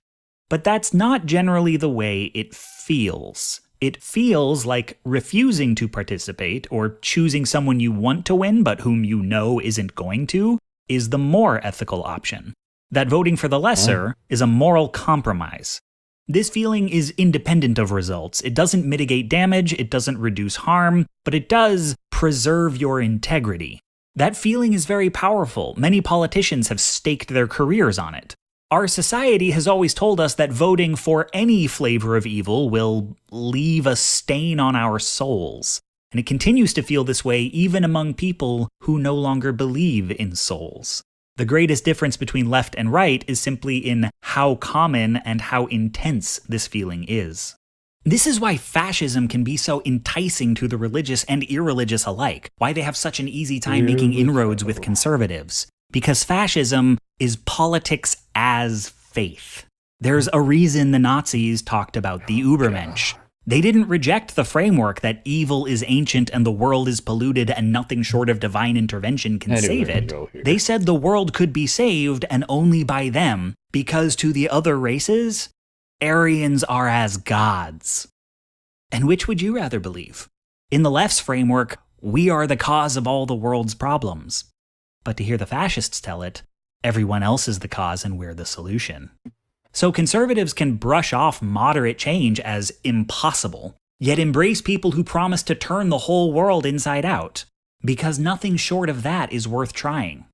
But that's not generally the way it feels. It feels like refusing to participate or choosing someone you want to win but whom you know isn't going to is the more ethical option. That voting for the lesser is a moral compromise. This feeling is independent of results. It doesn't mitigate damage, it doesn't reduce harm, but it does preserve your integrity. That feeling is very powerful. Many politicians have staked their careers on it. Our society has always told us that voting for any flavor of evil will leave a stain on our souls. And it continues to feel this way even among people who no longer believe in souls. The greatest difference between left and right is simply in how common and how intense this feeling is. This is why fascism can be so enticing to the religious and irreligious alike, why they have such an easy time making inroads with conservatives. Because fascism is politics as faith. There's a reason the Nazis talked about the Übermensch. They didn't reject the framework that evil is ancient and the world is polluted and nothing short of divine intervention can save it. They said the world could be saved and only by them, because to the other races, Aryans are as gods. And which would you rather believe? In the left's framework, we are the cause of all the world's problems. But to hear the fascists tell it, everyone else is the cause and we're the solution. So conservatives can brush off moderate change as impossible, yet embrace people who promise to turn the whole world inside out, because nothing short of that is worth trying.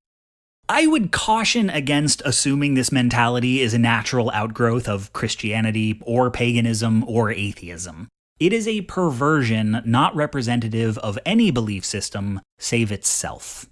I would caution against assuming this mentality is a natural outgrowth of Christianity or paganism or atheism. It is a perversion not representative of any belief system save itself.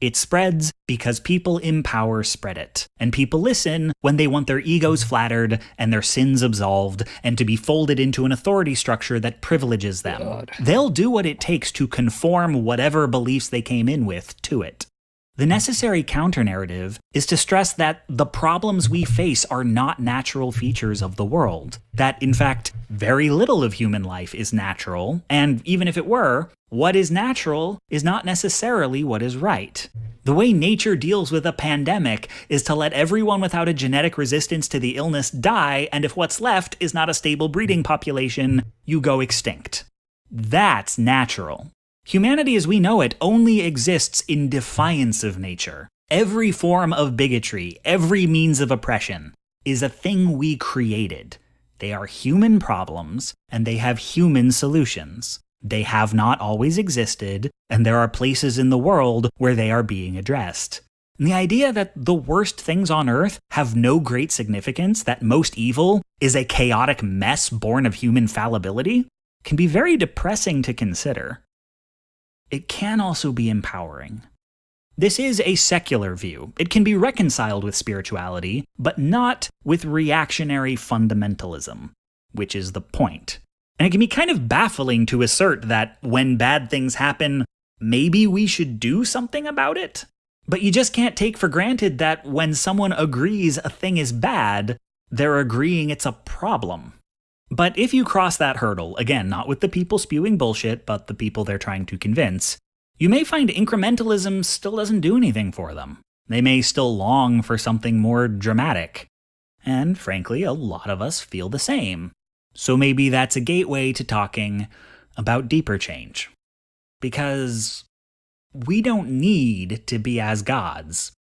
It spreads because people in power spread it, and people listen when they want their egos flattered and their sins absolved and to be folded into an authority structure that privileges them. They'll do what it takes to conform whatever beliefs they came in with to it. The necessary counter-narrative is to stress that the problems we face are not natural features of the world, that, in fact, very little of human life is natural, and even if it were, what is natural is not necessarily what is right. The way nature deals with a pandemic is to let everyone without a genetic resistance to the illness die, and if what's left is not a stable breeding population, you go extinct. That's natural. Humanity as we know it only exists in defiance of nature. Every form of bigotry, every means of oppression, is a thing we created. They are human problems, and they have human solutions. They have not always existed, and there are places in the world where they are being addressed. And the idea that the worst things on Earth have no great significance, that most evil is a chaotic mess born of human fallibility, can be very depressing to consider. It can also be empowering. This is a secular view. It can be reconciled with spirituality, but not with reactionary fundamentalism, which is the point. And it can be kind of baffling to assert that when bad things happen, maybe we should do something about it. But you just can't take for granted that when someone agrees a thing is bad, they're agreeing it's a problem. But if you cross that hurdle, again, not with the people spewing bullshit, but the people they're trying to convince, you may find incrementalism still doesn't do anything for them. They may still long for something more dramatic. And frankly, a lot of us feel the same. So maybe that's a gateway to talking about deeper change. Because we don't need to be as gods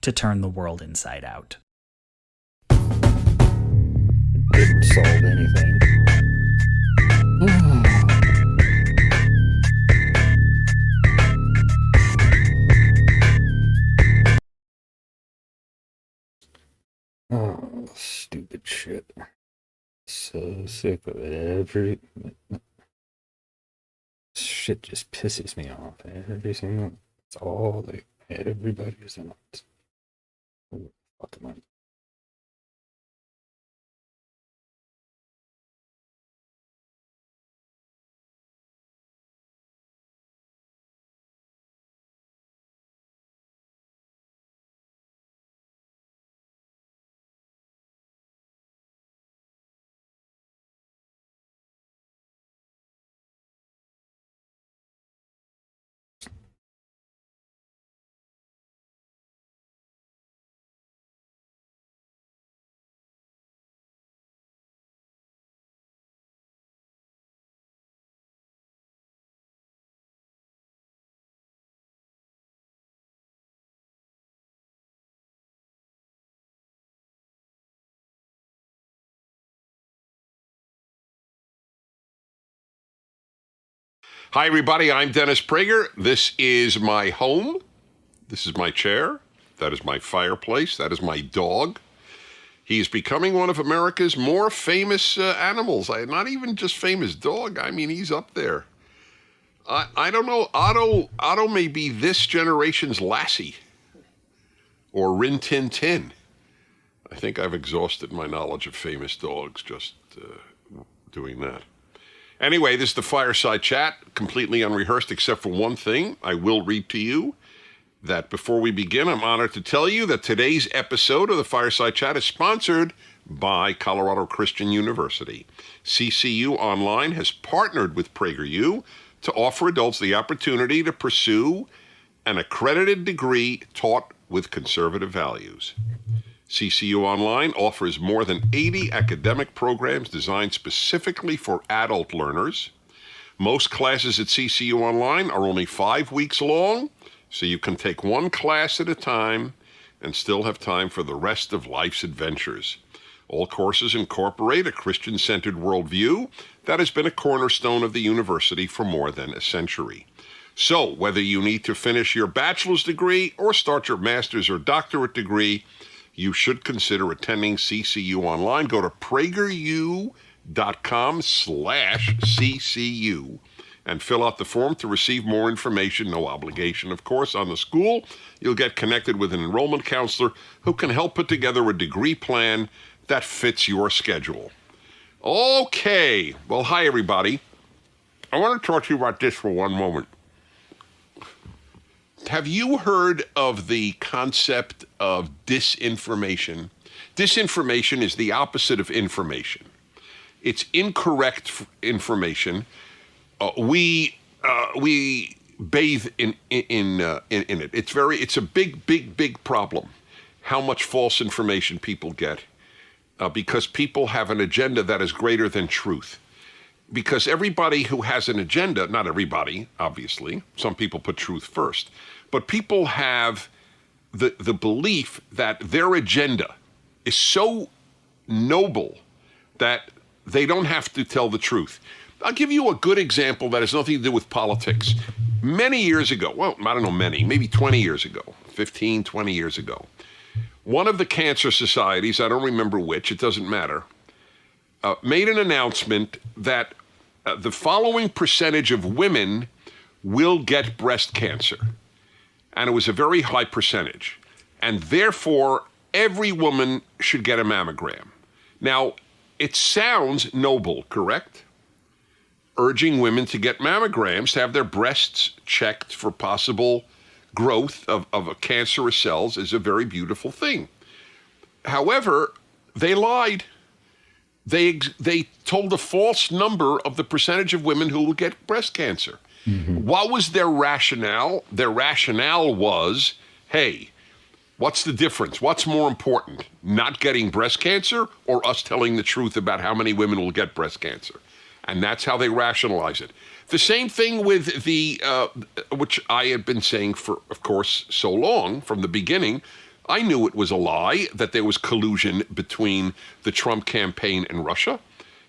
to turn the world inside out. Didn't solve anything. Oh, stupid shit. So sick of it. Shit just pisses me off. Every single. It's all like everybody's in it. What the fuck am I? Hi, everybody. I'm Dennis Prager. This is my home. This is my chair. That is my fireplace. That is my dog. He is becoming one of America's more famous animals. Not even just famous dog. I mean, he's up there. I don't know. Otto may be this generation's Lassie or Rin Tin Tin. I think I've exhausted my knowledge of famous dogs just doing that. Anyway, this is the Fireside Chat, completely unrehearsed except for one thing. I will read to you that before we begin, I'm honored to tell you that today's episode of the Fireside Chat is sponsored by Colorado Christian University. CCU Online has partnered with PragerU to offer adults the opportunity to pursue an accredited degree taught with conservative values. CCU Online offers more than 80 academic programs designed specifically for adult learners. Most classes at CCU Online are only 5 weeks long, so you can take one class at a time and still have time for the rest of life's adventures. All courses incorporate a Christian-centered worldview that has been a cornerstone of the university for more than a century. So, whether you need to finish your bachelor's degree or start your master's or doctorate degree, you should consider attending CCU Online. Go to prageru.com/CCU and fill out the form to receive more information. No obligation, of course, on the school. You'll get connected with an enrollment counselor who can help put together a degree plan that fits your schedule. Okay. Well, hi, everybody. I want to talk to you about this for one moment. Have you heard of the concept of disinformation? Disinformation is the opposite of information. It's incorrect information. We bathe in it. It's a big problem. How much false information people get because people have an agenda that is greater than truth. Because everybody who has an agenda, not everybody, obviously, some people put truth first, but people have the belief that their agenda is so noble that they don't have to tell the truth. I'll give you a good example that has nothing to do with politics. Many years ago, well, I don't know many, maybe 20 years ago, 15, 20 years ago, one of the cancer societies, I don't remember which, it doesn't matter, made an announcement that the following percentage of women will get breast cancer. And it was a very high percentage. And therefore, every woman should get a mammogram. Now, it sounds noble, correct? Urging women to get mammograms, to have their breasts checked for possible growth of cancerous cells is a very beautiful thing. However, they lied. They told a false number of the percentage of women who will get breast cancer. Mm-hmm. What was their rationale? Their rationale was, hey, what's the difference? What's more important, not getting breast cancer or us telling the truth about how many women will get breast cancer? And that's how they rationalize it. The same thing with the, which I had been saying for, of course, so long from the beginning. I knew it was a lie, that there was collusion between the Trump campaign and Russia.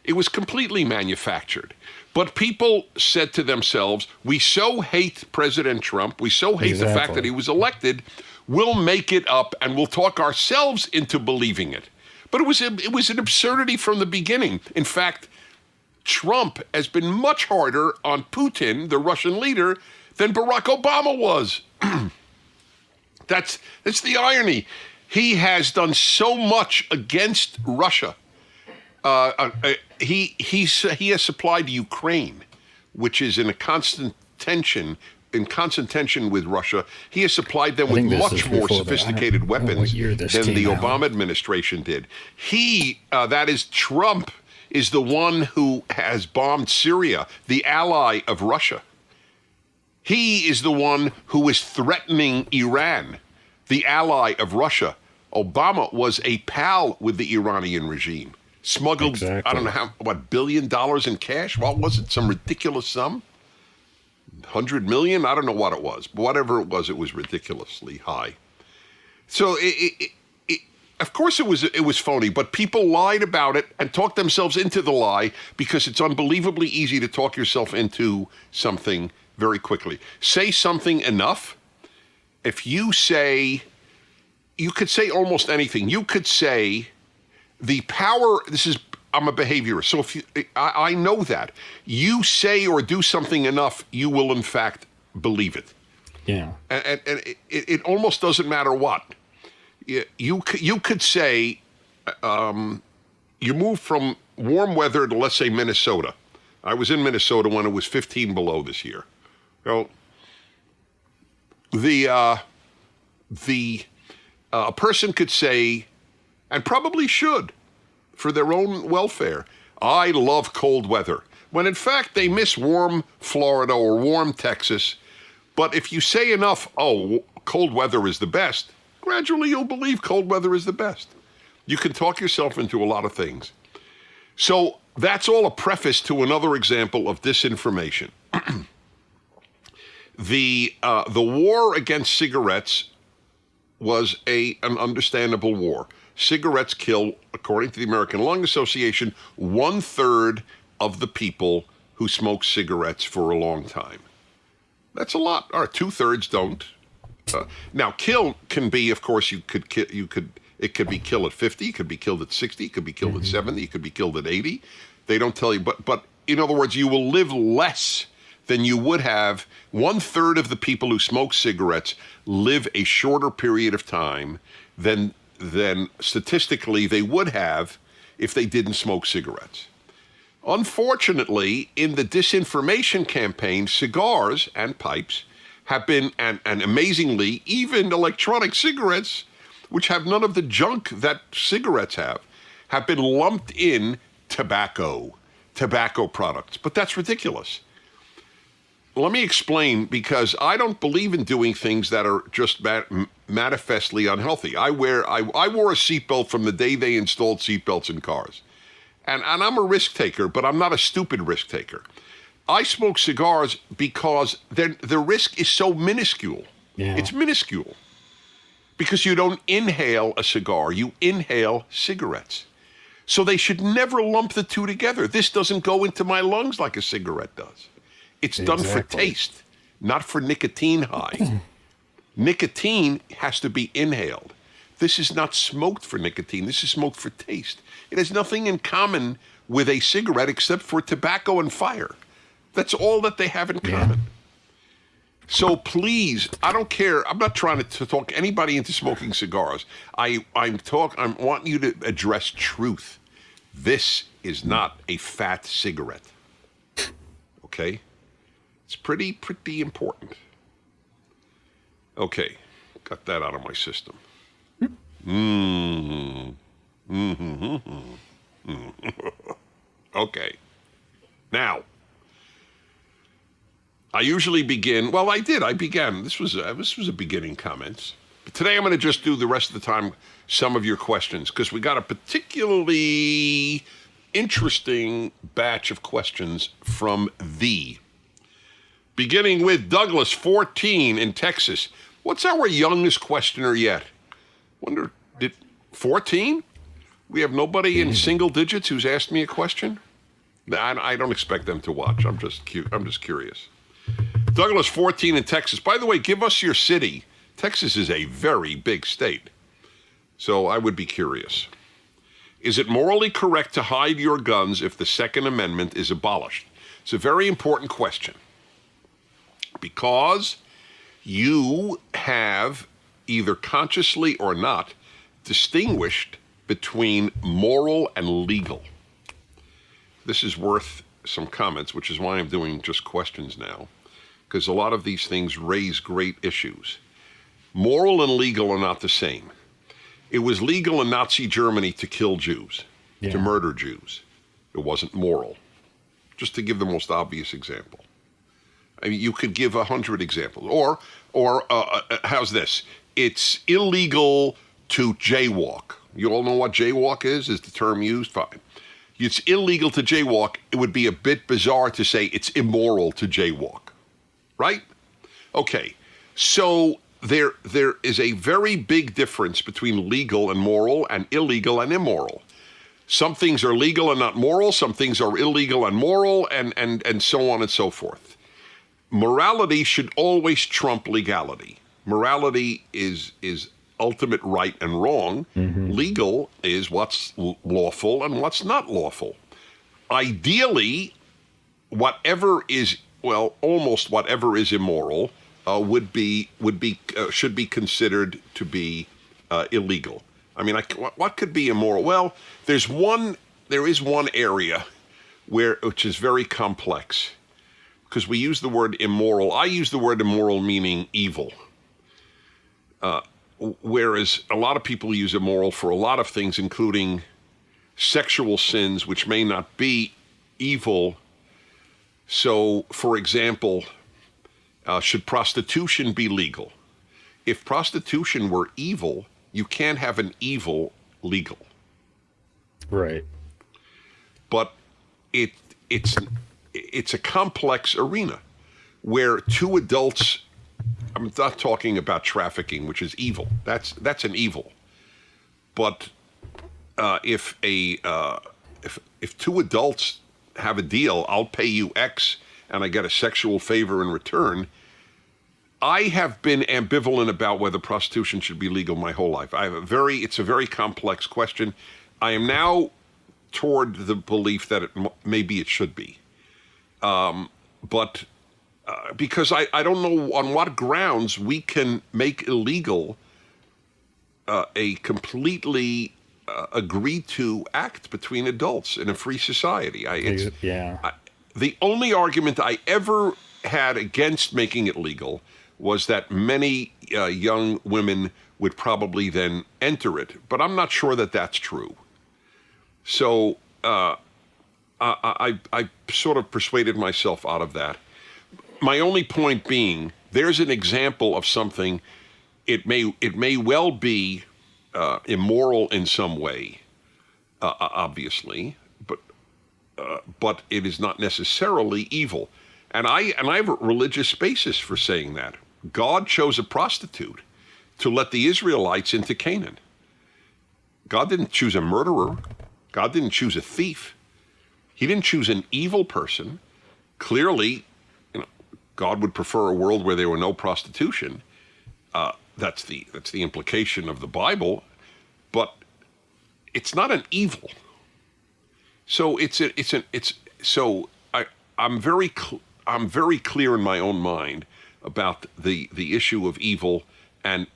It was completely manufactured. But people said to themselves, we so hate President Trump, we so hate the fact that he was elected, we'll make it up and we'll talk ourselves into believing it. But it was an absurdity from the beginning. In fact, Trump has been much harder on Putin, the Russian leader, than Barack Obama was. That's the irony. He has done so much against Russia. He has supplied Ukraine, which is in constant tension with Russia. He has supplied them with much more sophisticated weapons than the Obama administration did. Trump is the one who has bombed Syria, the ally of Russia. He is the one who is threatening Iran, the ally of Russia. Obama was a pal with the Iranian regime. Smuggled, I don't know $1 billion in cash? What was it? Some ridiculous sum? 100 million? I don't know what it was. But whatever it was ridiculously high. So of course it was phony, but people lied about it and talked themselves into the lie because it's unbelievably easy to talk yourself into something very quickly. Say something enough. If you could say almost anything. You could say the power, I'm a behaviorist, so I know that. You say or do something enough, you will in fact believe it. Yeah. And it almost doesn't matter what. You could say, you move from warm weather to, let's say, Minnesota. I was in Minnesota when it was 15 below this year. So a person could say, and probably should, for their own welfare, I love cold weather, when in fact they miss warm Florida or warm Texas. But if you say enough, cold weather is the best, gradually you'll believe cold weather is the best. You can talk yourself into a lot of things. So that's all a preface to another example of disinformation. The war against cigarettes was an understandable war. Cigarettes kill, according to the American Lung Association, 1/3 of the people who smoke cigarettes for a long time. That's a lot. Or 2/3 don't. Now, kill can be, of course, it could be killed at 50, it could be killed at 60, it could be killed at 70, it could be killed at 80. They don't tell you, but in other words, you will live less than you would have. 1/3 of the people who smoke cigarettes live a shorter period of time than statistically they would have if they didn't smoke cigarettes. Unfortunately, in the disinformation campaign, cigars and pipes have been, and amazingly, even electronic cigarettes, which have none of the junk that cigarettes have been lumped in tobacco products. But that's ridiculous. Let me explain, because I don't believe in doing things that are just manifestly unhealthy. I wore a seatbelt from the day they installed seatbelts in cars. And I'm a risk taker, but I'm not a stupid risk taker. I smoke cigars because the risk is so minuscule. Yeah. It's minuscule. Because you don't inhale a cigar, you inhale cigarettes. So they should never lump the two together. This doesn't go into my lungs like a cigarette does. It's done for taste, not for nicotine high. Nicotine has to be inhaled. This is not smoked for nicotine. This is smoked for taste. It has nothing in common with a cigarette except for tobacco and fire. That's all that they have in common. So please, I don't care. I'm not trying to talk anybody into smoking cigars. I want you to address truth. This is not a fat cigarette. Okay? It's pretty important. Okay, got that out of my system. Okay. Now, I usually begin. Well, I began. This was a beginning comments. But today I'm going to just do the rest of the time some of your questions, because we got a particularly interesting batch of questions from beginning with Douglas, 14, in Texas. What's our youngest questioner yet? Wonder, 14? We have nobody in single digits who's asked me a question? I don't expect them to watch. I'm just curious. Douglas, 14, in Texas. By the way, give us your city. Texas is a very big state, so I would be curious. Is it morally correct to hide your guns if the Second Amendment is abolished? It's a very important question because you have, either consciously or not, distinguished between moral and legal. This is worth some comments, which is why I'm doing just questions now, because a lot of these things raise great issues. Moral and legal are not the same. It was legal in Nazi Germany to kill Jews, to murder Jews. It wasn't moral. Just to give the most obvious example. I mean, you could give 100 examples. Or how's this? It's illegal to jaywalk. You all know what jaywalk is the term used? Fine. It's illegal to jaywalk. It would be a bit bizarre to say it's immoral to jaywalk, right? Okay, so there is a very big difference between legal and moral and illegal and immoral. Some things are legal and not moral. Some things are illegal and moral, and so on and so forth. Morality should always trump legality. Morality is ultimate right and wrong. Legal is what's lawful and what's not lawful. Ideally, almost whatever is immoral should be considered to be illegal. I mean, what could be immoral? Well, there is one area which is very complex, because we use the word immoral. I use the word immoral meaning evil. Whereas a lot of people use immoral for a lot of things, including sexual sins, which may not be evil. So, for example, should prostitution be legal? If prostitution were evil, you can't have an evil legal. Right. But it's a complex arena where two adults, I'm not talking about trafficking, which is evil. That's an evil. But if two adults have a deal, I'll pay you X and I get a sexual favor in return. I have been ambivalent about whether prostitution should be legal my whole life. It's a very complex question. I am now toward the belief that maybe it should be. But because I don't know on what grounds we can make illegal a completely agreed to act between adults in a free society. The only argument I ever had against making it legal was that many young women would probably then enter it, but I'm not sure that that's true. So I sort of persuaded myself out of that. My only point being, there's an example of something. It may well be immoral in some way, obviously, but it is not necessarily evil. And I have a religious basis for saying that. God chose a prostitute to let the Israelites into Canaan. God didn't choose a murderer. God didn't choose a thief. He didn't choose an evil person. Clearly, God would prefer a world where there were no prostitution. That's the implication of the Bible, but it's not an evil. So I'm very clear in my own mind about the issue of evil and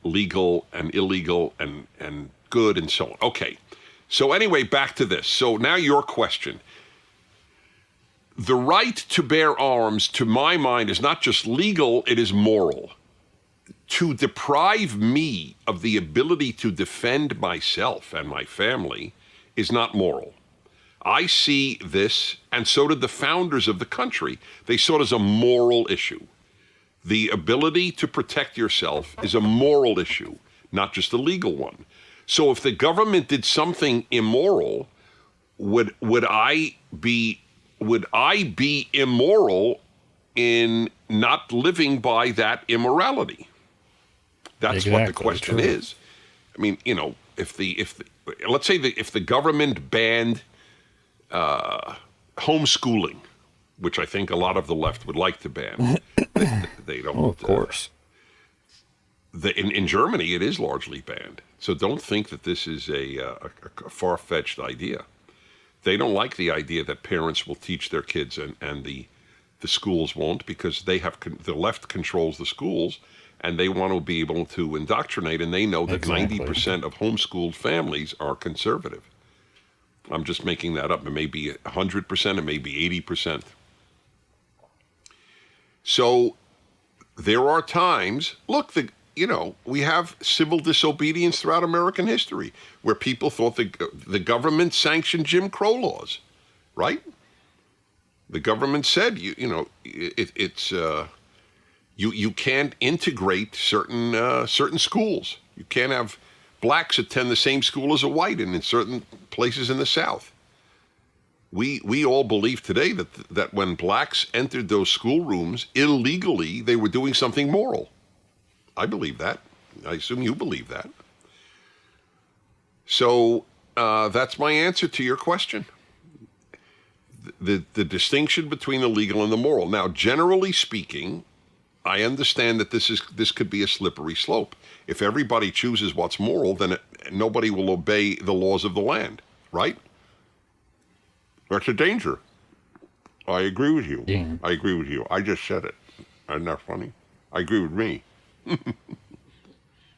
legal and illegal and good and so on. Okay. So anyway, back to this. So now your question. The right to bear arms, to my mind, is not just legal, it is moral. To deprive me of the ability to defend myself and my family is not moral. I see this, and so did the founders of the country, they saw it as a moral issue. The ability to protect yourself is a moral issue, not just a legal one. So if the government did something immoral, would I be immoral in not living by that immorality? That's what the question is. I mean, if let's say if the government banned homeschooling, which I think a lot of the left would like to ban, they don't. Oh, of course. in Germany, it is largely banned. So don't think that this is a far-fetched idea. They don't like the idea that parents will teach their kids and the schools won't, because they have the left controls the schools, and they want to be able to indoctrinate, and they know that 90% of homeschooled families are conservative. I'm just making that up. It may be 100%, it may be 80%. So there are times, look, we have civil disobedience throughout American history where people thought the government sanctioned Jim Crow laws, right? The government said, you can't integrate certain schools. You can't have blacks attend the same school as a white in certain places in the South. We all believe today that when blacks entered those schoolrooms illegally, they were doing something moral. I believe that. I assume you believe that. So that's my answer to your question. The distinction between the legal and the moral. Now, generally speaking, I understand that this could be a slippery slope. If everybody chooses what's moral, then nobody will obey the laws of the land, right? That's a danger. I agree with you. Yeah. I agree with you. I just said it. Isn't that funny? I agree with me. I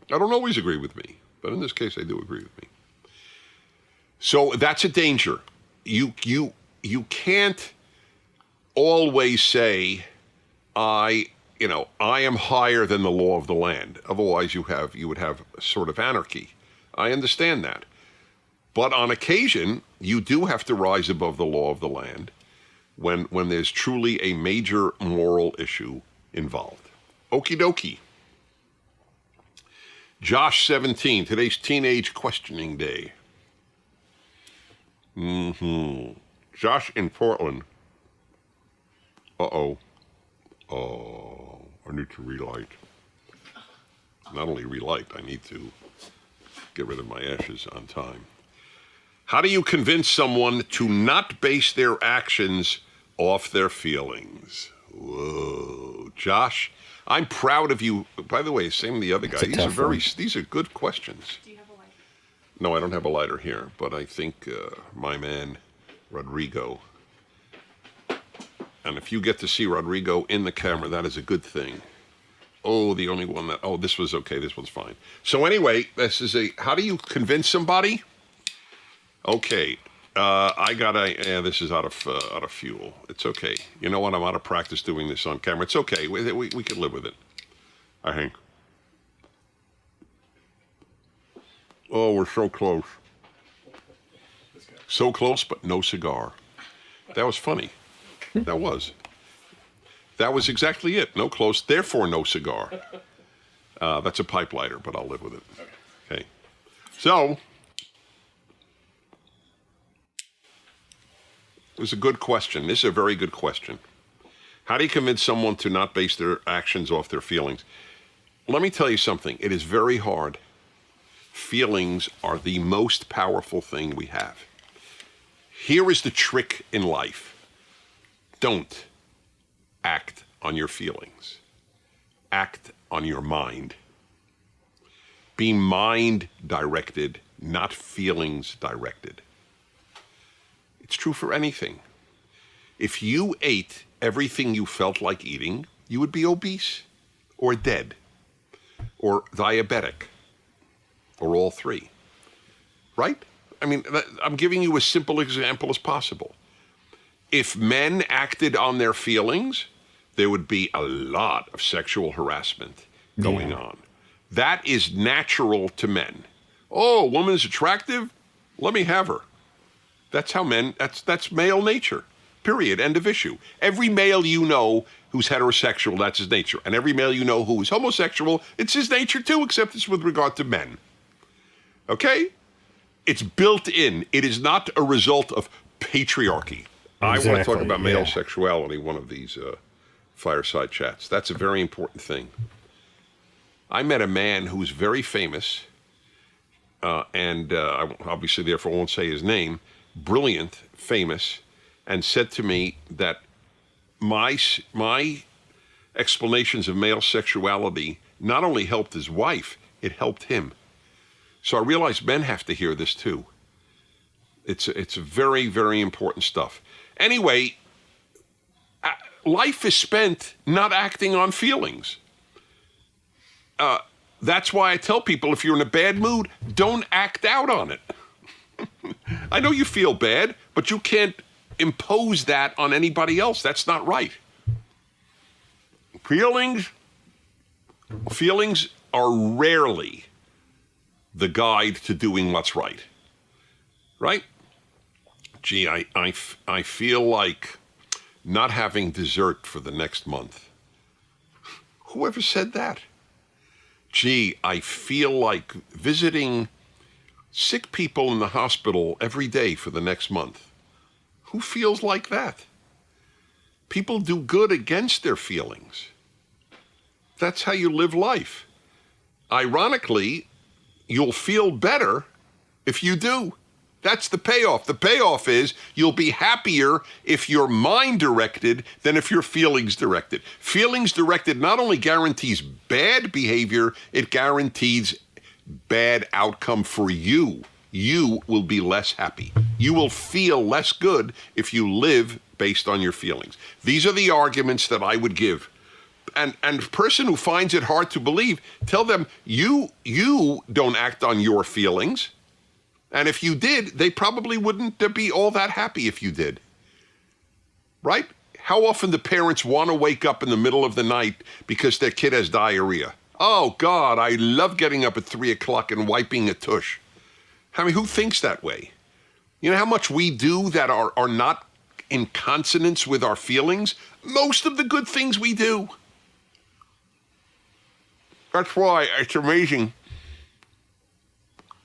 don't always agree with me, but in this case, I do agree with me. So that's a danger. You can't always say, I am higher than the law of the land. Otherwise, you would have sort of anarchy. I understand that. But on occasion, you do have to rise above the law of the land when there's truly a major moral issue involved. Okie dokie. Josh, 17, today's teenage questioning day. Josh in Portland. Oh, I need to relight. Not only relight, I need to get rid of my ashes on time. How do you convince someone to not base their actions off their feelings? Whoa, Josh, I'm proud of you. By the way, same with the other guy. These are good questions. Do you have a lighter? No, I don't have a lighter here, but I think my man Rodrigo. And if you get to see Rodrigo in the camera, that is a good thing. Oh, the only one this was okay. This one's fine. So anyway, how do you convince somebody? Okay, this is out of fuel. It's okay. You know what? I'm out of practice doing this on camera. It's okay. We can live with it, I think. Oh, we're so close. So close, but no cigar. That was funny. That was exactly it. No close, therefore no cigar. That's a pipe lighter, but I'll live with it. Okay. So, it was a good question. This is a very good question. How do you convince someone to not base their actions off their feelings? Let me tell you something. It is very hard. Feelings are the most powerful thing we have. Here is the trick in life. Don't act on your feelings. Act on your mind. Be mind-directed, not feelings-directed. It's true for anything. If you ate everything you felt like eating, you would be obese, or dead, or diabetic, or all three. Right? I mean, I'm giving you a simple example as possible. If men acted on their feelings, there would be a lot of sexual harassment going on. That is natural to men. Oh, a woman is attractive? Let me have her. That's how men, that's male nature, period, end of issue. Every male you know who's heterosexual, that's his nature. And every male you know who is homosexual, it's his nature too, except it's with regard to men. Okay? It's built in. It is not a result of patriarchy. I want to talk about male sexuality, one of these fireside chats. That's a very important thing. I met a man who's very famous, and I obviously therefore won't say his name, brilliant, famous, and said to me that my explanations of male sexuality not only helped his wife, it helped him. So I realize men have to hear this too. It's very, very important stuff. Anyway, life is spent not acting on feelings. That's why I tell people, if you're in a bad mood, don't act out on it. I know you feel bad, but you can't impose that on anybody else. That's not right. Feelings are rarely the guide to doing what's right. Right? Gee, I feel like not having dessert for the next month. Whoever said that? Gee, I feel like visiting sick people in the hospital every day for the next month. Who feels like that? People do good against their feelings. That's how you live life. Ironically, you'll feel better if you do. That's the payoff. The payoff is you'll be happier if you're mind-directed than if you're feelings-directed. Feelings-directed not only guarantees bad behavior, it guarantees bad outcome for you. You will be less happy. You will feel less good if you live based on your feelings. These are the arguments that I would give. And a person who finds it hard to believe, tell them you don't act on your feelings. And if you did, they probably wouldn't be all that happy if you did. Right? How often do parents want to wake up in the middle of the night because their kid has diarrhea? Oh, God, I love getting up at 3 o'clock and wiping a tush. I mean, who thinks that way? You know how much we do that are not in consonance with our feelings? Most of the good things we do. That's why it's amazing.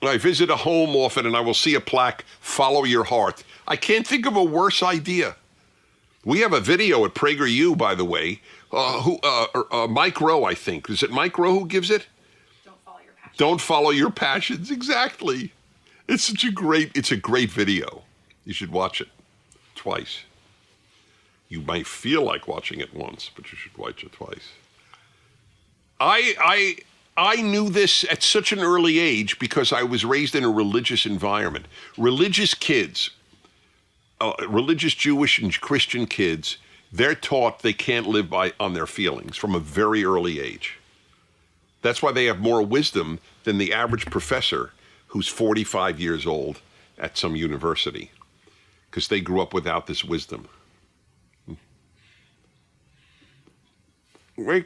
I visit a home often and I will see a plaque, "Follow your heart." I can't think of a worse idea. We have a video at PragerU, by the way, Mike Rowe, I think. Is it Mike Rowe who gives it? Don't follow your passions. Don't follow your passions, exactly. It's a great video. You should watch it twice. You might feel like watching it once, but you should watch it twice. I knew this at such an early age because I was raised in a religious environment. Religious kids, religious Jewish and Christian kids, they're taught they can't live on their feelings from a very early age. That's why they have more wisdom than the average professor who's 45 years old at some university, because they grew up without this wisdom.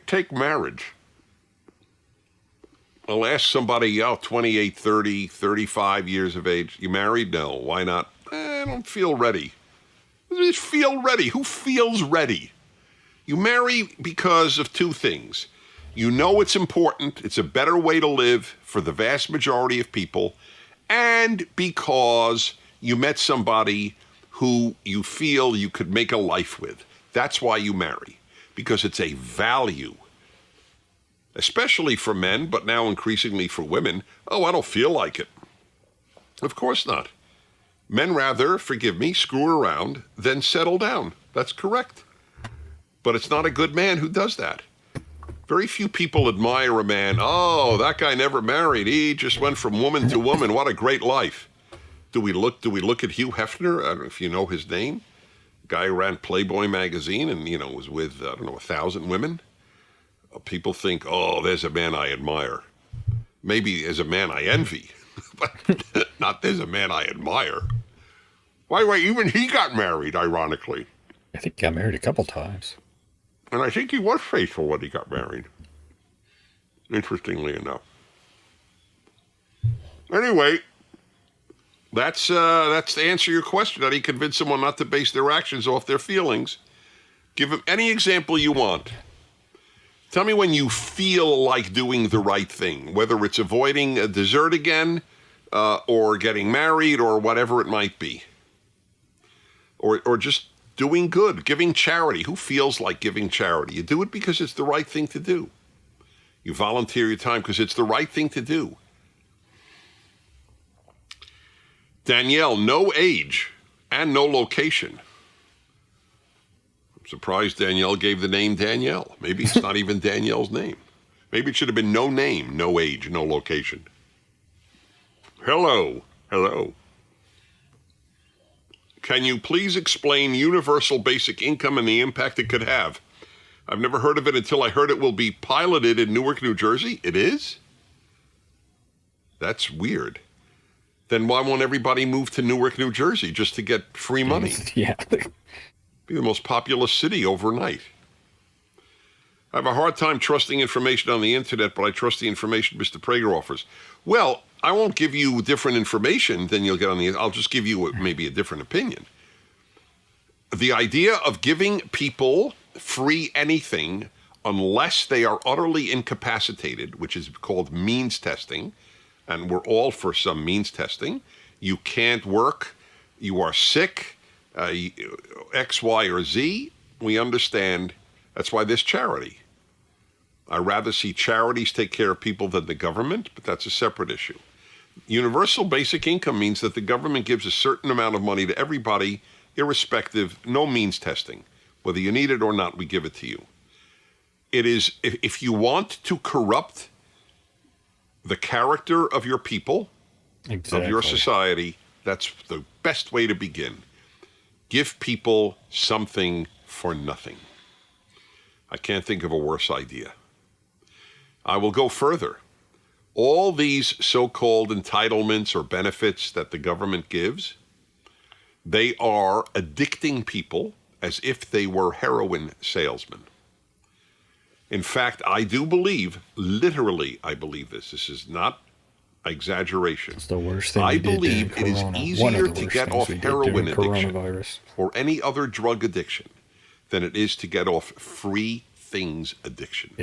Take marriage. I'll ask somebody, 28, 30, 35 years of age, you married? No. Why not? I don't feel ready. Just feel ready. Who feels ready? You marry because of two things. You know it's important. It's a better way to live for the vast majority of people. And because you met somebody who you feel you could make a life with. That's why you marry. Because it's a value. Especially for men, but now increasingly for women. Oh, I don't feel like it. Of course not. Men rather, forgive me, screw around than settle down. That's correct. But it's not a good man who does that. Very few people admire a man. Oh, that guy never married. He just went from woman to woman. What a great life. Do we look at Hugh Hefner? I don't know if you know his name. Guy who ran Playboy magazine and, was with, 1,000 women. People think, oh, there's a man I admire. Maybe there's a man I envy, but not there's a man I admire. Why, even he got married, ironically. I think he got married a couple times. And I think he was faithful when he got married. Interestingly enough. Anyway, that's to answer your question. How do you convince someone not to base their actions off their feelings? Give them any example you want. Tell me when you feel like doing the right thing, whether it's avoiding a dessert again, or getting married, or whatever it might be. Or just doing good, giving charity. Who feels like giving charity? You do it because it's the right thing to do. You volunteer your time because it's the right thing to do. Danielle, no age and no location. I'm surprised Danielle gave the name Danielle. Maybe it's not even Danielle's name. Maybe it should have been no name, no age, no location. Hello. Can you please explain universal basic income and the impact it could have? I've never heard of it until I heard it will be piloted in Newark, New Jersey. It is? That's weird. Then why won't everybody move to Newark, New Jersey just to get free money? Yeah. Be the most populous city overnight. I have a hard time trusting information on the internet, but I trust the information Mr. Prager offers. Well, I won't give you different information than you'll get on the. I'll just give you maybe a different opinion. The idea of giving people free anything unless they are utterly incapacitated, which is called means testing, and we're all for some means testing. You can't work, you are sick, X, Y, or Z. We understand. That's why there's charity. I'd rather see charities take care of people than the government, but that's a separate issue. Universal basic income means that the government gives a certain amount of money to everybody, irrespective, no means testing. Whether you need it or not, we give it to you. It is, if you want to corrupt the character of your people, of your society, that's the best way to begin. Give people something for nothing. I can't think of a worse idea. I will go further. All these so-called entitlements or benefits that the government gives, they are addicting people as if they were heroin salesmen. In fact, I do believe, literally I believe this. This is not exaggeration. It's the worst thing I we did believe it during is Corona. easier to get off heroin addiction coronavirus. or any other drug addiction than it is to get off free things addiction.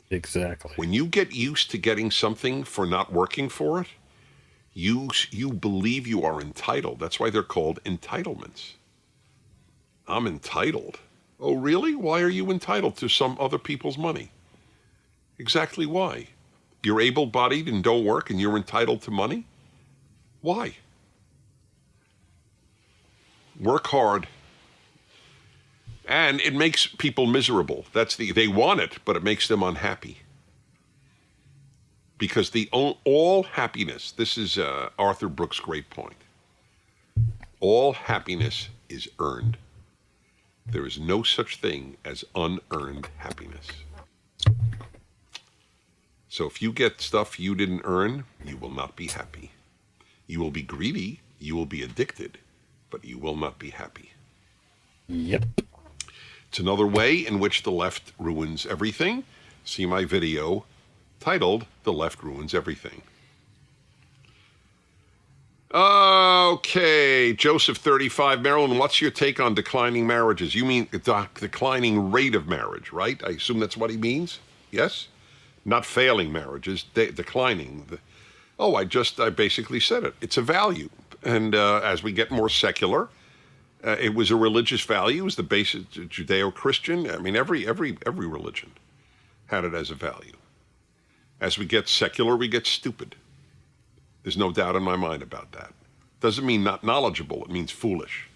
Exactly. When you get used to getting something for not working for it, you believe you are entitled. That's why they're called entitlements. I'm entitled. Oh, really? Why are you entitled to some other people's money? Exactly why? You're able-bodied and don't work and you're entitled to money? Why? Work hard. And it makes people miserable. They want it, but it makes them unhappy. Because all happiness, this is Arthur Brooks' great point. All happiness is earned. There is no such thing as unearned happiness. So if you get stuff you didn't earn, you will not be happy. You will be greedy, you will be addicted, but you will not be happy. Yep. It's another way in which the left ruins everything. See my video titled, The Left Ruins Everything. Okay, Joseph, 35, Maryland, what's your take on declining marriages? You mean declining rate of marriage, right? I assume that's what he means? Yes? Not failing marriages, declining. I basically said it. It's a value. And as we get more secular, it was a religious value. It was the basis Judeo-Christian. I mean, every religion had it as a value. As we get secular, we get stupid. There's no doubt in my mind about that. Doesn't mean not knowledgeable. It means foolish.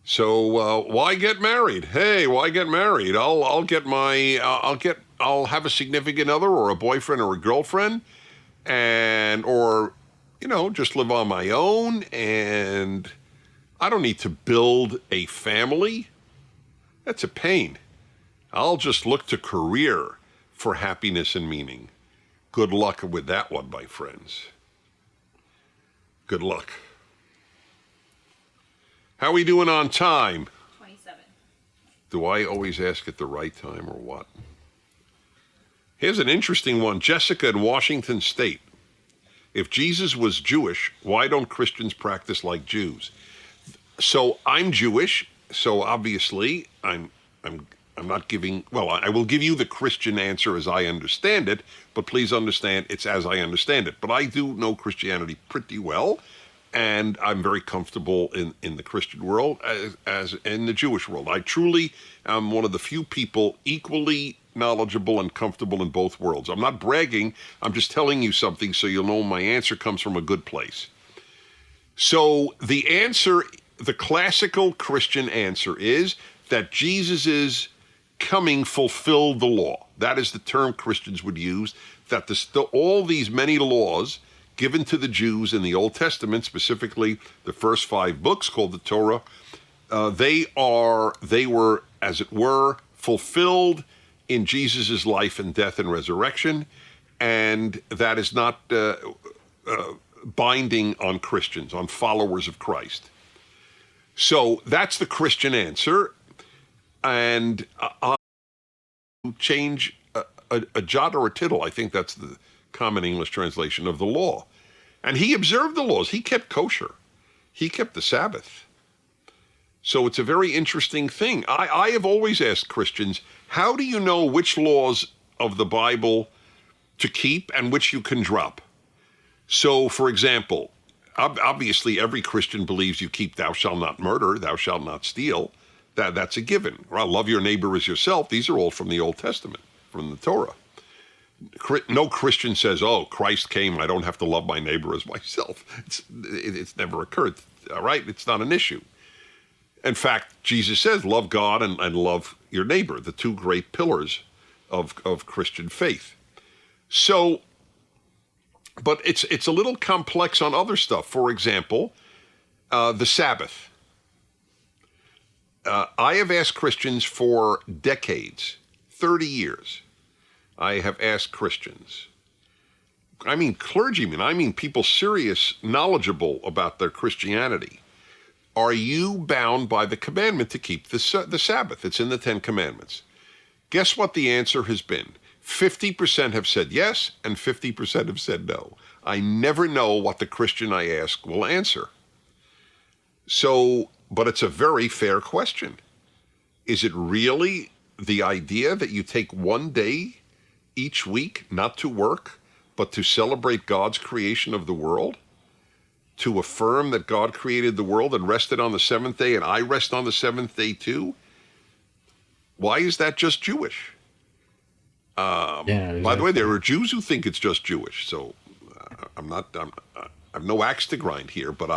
So why get married? Hey, why get married? I'll have a significant other or a boyfriend or a girlfriend, or just live on my own, and I don't need to build a family. That's a pain. I'll just look to career for happiness and meaning. Good luck with that one, my friends. Good luck. How are we doing on time? 27. Do I always ask at the right time or what? Here's an interesting one. Jessica in Washington State. If Jesus was Jewish, why don't Christians practice like Jews? So I'm Jewish, so obviously I'm not giving, I will give you the Christian answer as I understand it, but please understand it's as I understand it. But I do know Christianity pretty well, and I'm very comfortable in the Christian world as in the Jewish world. I truly am one of the few people equally knowledgeable and comfortable in both worlds. I'm not bragging, I'm just telling you something so you'll know my answer comes from a good place. So the answer, the classical Christian answer is that Jesus is coming fulfilled the law. That is the term Christians would use, that all these many laws given to the Jews in the Old Testament, specifically the first 5 books called the Torah, they were, as it were, fulfilled in Jesus' life and death and resurrection, and that is not binding on Christians, on followers of Christ. So that's the Christian answer, and I'll change a jot or a tittle. I think that's the common English translation of the law. And he observed the laws. He kept kosher. He kept the Sabbath. So it's a very interesting thing. I have always asked Christians, how do you know which laws of the Bible to keep and which you can drop? So, for example, obviously every Christian believes you keep thou shalt not murder, thou shalt not steal. That's a given. Well, love your neighbor as yourself. These are all from the Old Testament, from the Torah. No Christian says, oh, Christ came, I don't have to love my neighbor as myself. It's never occurred, all right? It's not an issue. In fact, Jesus says, love God and love your neighbor, the 2 great pillars of Christian faith. So, but it's a little complex on other stuff. For example, the Sabbath. I have asked Christians for decades, 30 years. I have asked Christians, I mean clergymen, I mean people serious, knowledgeable about their Christianity. Are you bound by the commandment to keep the Sabbath? It's in the 10 Commandments. Guess what the answer has been? 50% have said yes, and 50% have said no. I never know what the Christian I ask will answer. So, but it's a very fair question. Is it really the idea that you take one day each week not to work, but to celebrate God's creation of the world? To affirm that God created the world and rested on the 7th day, and I rest on the 7th day too? Why is that just Jewish? By the way, there are Jews who think it's just Jewish, so I have no axe to grind here, but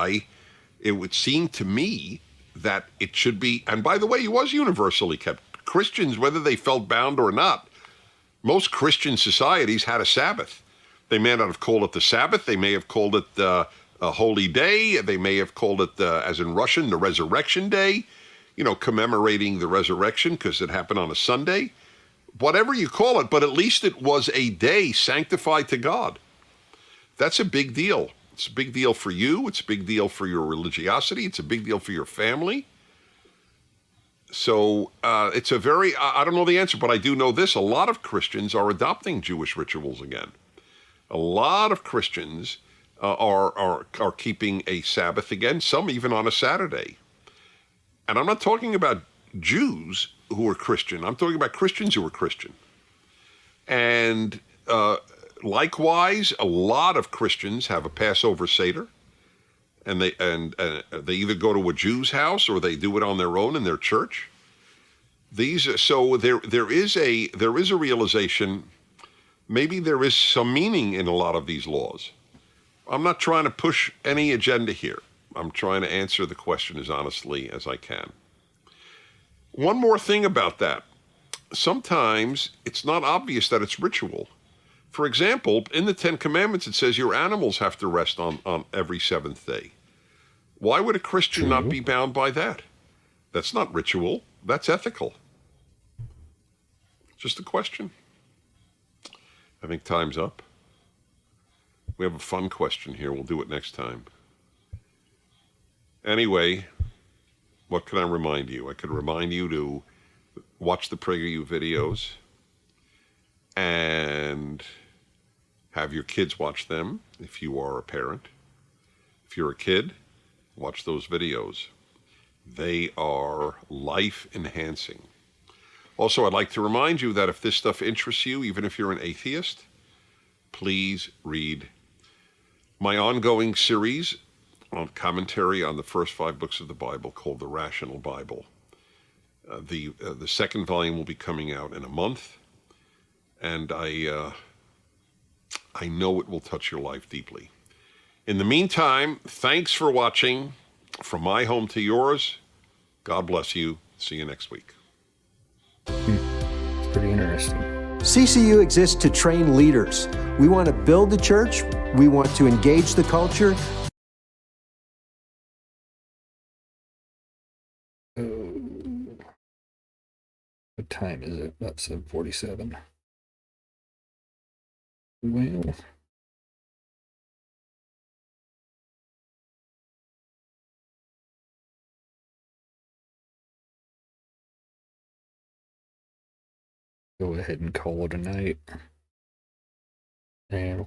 it would seem to me that it should be, and by the way, it was universally kept. Christians, whether they felt bound or not, most Christian societies had a Sabbath. They may not have called it the Sabbath, they may have called it a holy day, they may have called it, as in Russian, the Resurrection Day, commemorating the resurrection because it happened on a Sunday. Whatever you call it, but at least it was a day sanctified to God. That's a big deal. It's a big deal for you. It's a big deal for your religiosity. It's a big deal for your family. So it's a very, I don't know the answer, but I do know this. A lot of Christians are adopting Jewish rituals again. A lot of Christians are keeping a Sabbath again, some even on a Saturday. And I'm not talking about Jews who are Christian. I'm talking about Christians who are Christian. And likewise, a lot of Christians have a Passover Seder, and they either go to a Jew's house or they do it on their own in their church. So there is a realization. Maybe there is some meaning in a lot of these laws. I'm not trying to push any agenda here. I'm trying to answer the question as honestly as I can. One more thing about that. Sometimes it's not obvious that it's ritual. For example, in the 10 Commandments, it says your animals have to rest on every 7th day. Why would a Christian not be bound by that? That's not ritual. That's ethical. Just a question. I think time's up. We have a fun question here. We'll do it next time. Anyway, what can I remind you? I could remind you to watch the PragerU videos and have your kids watch them if you are a parent. If you're a kid, watch those videos. They are life-enhancing. Also, I'd like to remind you that if this stuff interests you, even if you're an atheist, please read my ongoing series on commentary on the first 5 books of the Bible called The Rational Bible. The second volume will be coming out in a month, and I know it will touch your life deeply. In the meantime, thanks for watching. From my home to yours, God bless you. See you next week. interesting. CCU exists to train leaders. We want to build the church. We want to engage the culture. What time is it? About 7:47. Well, go ahead and call it a night. And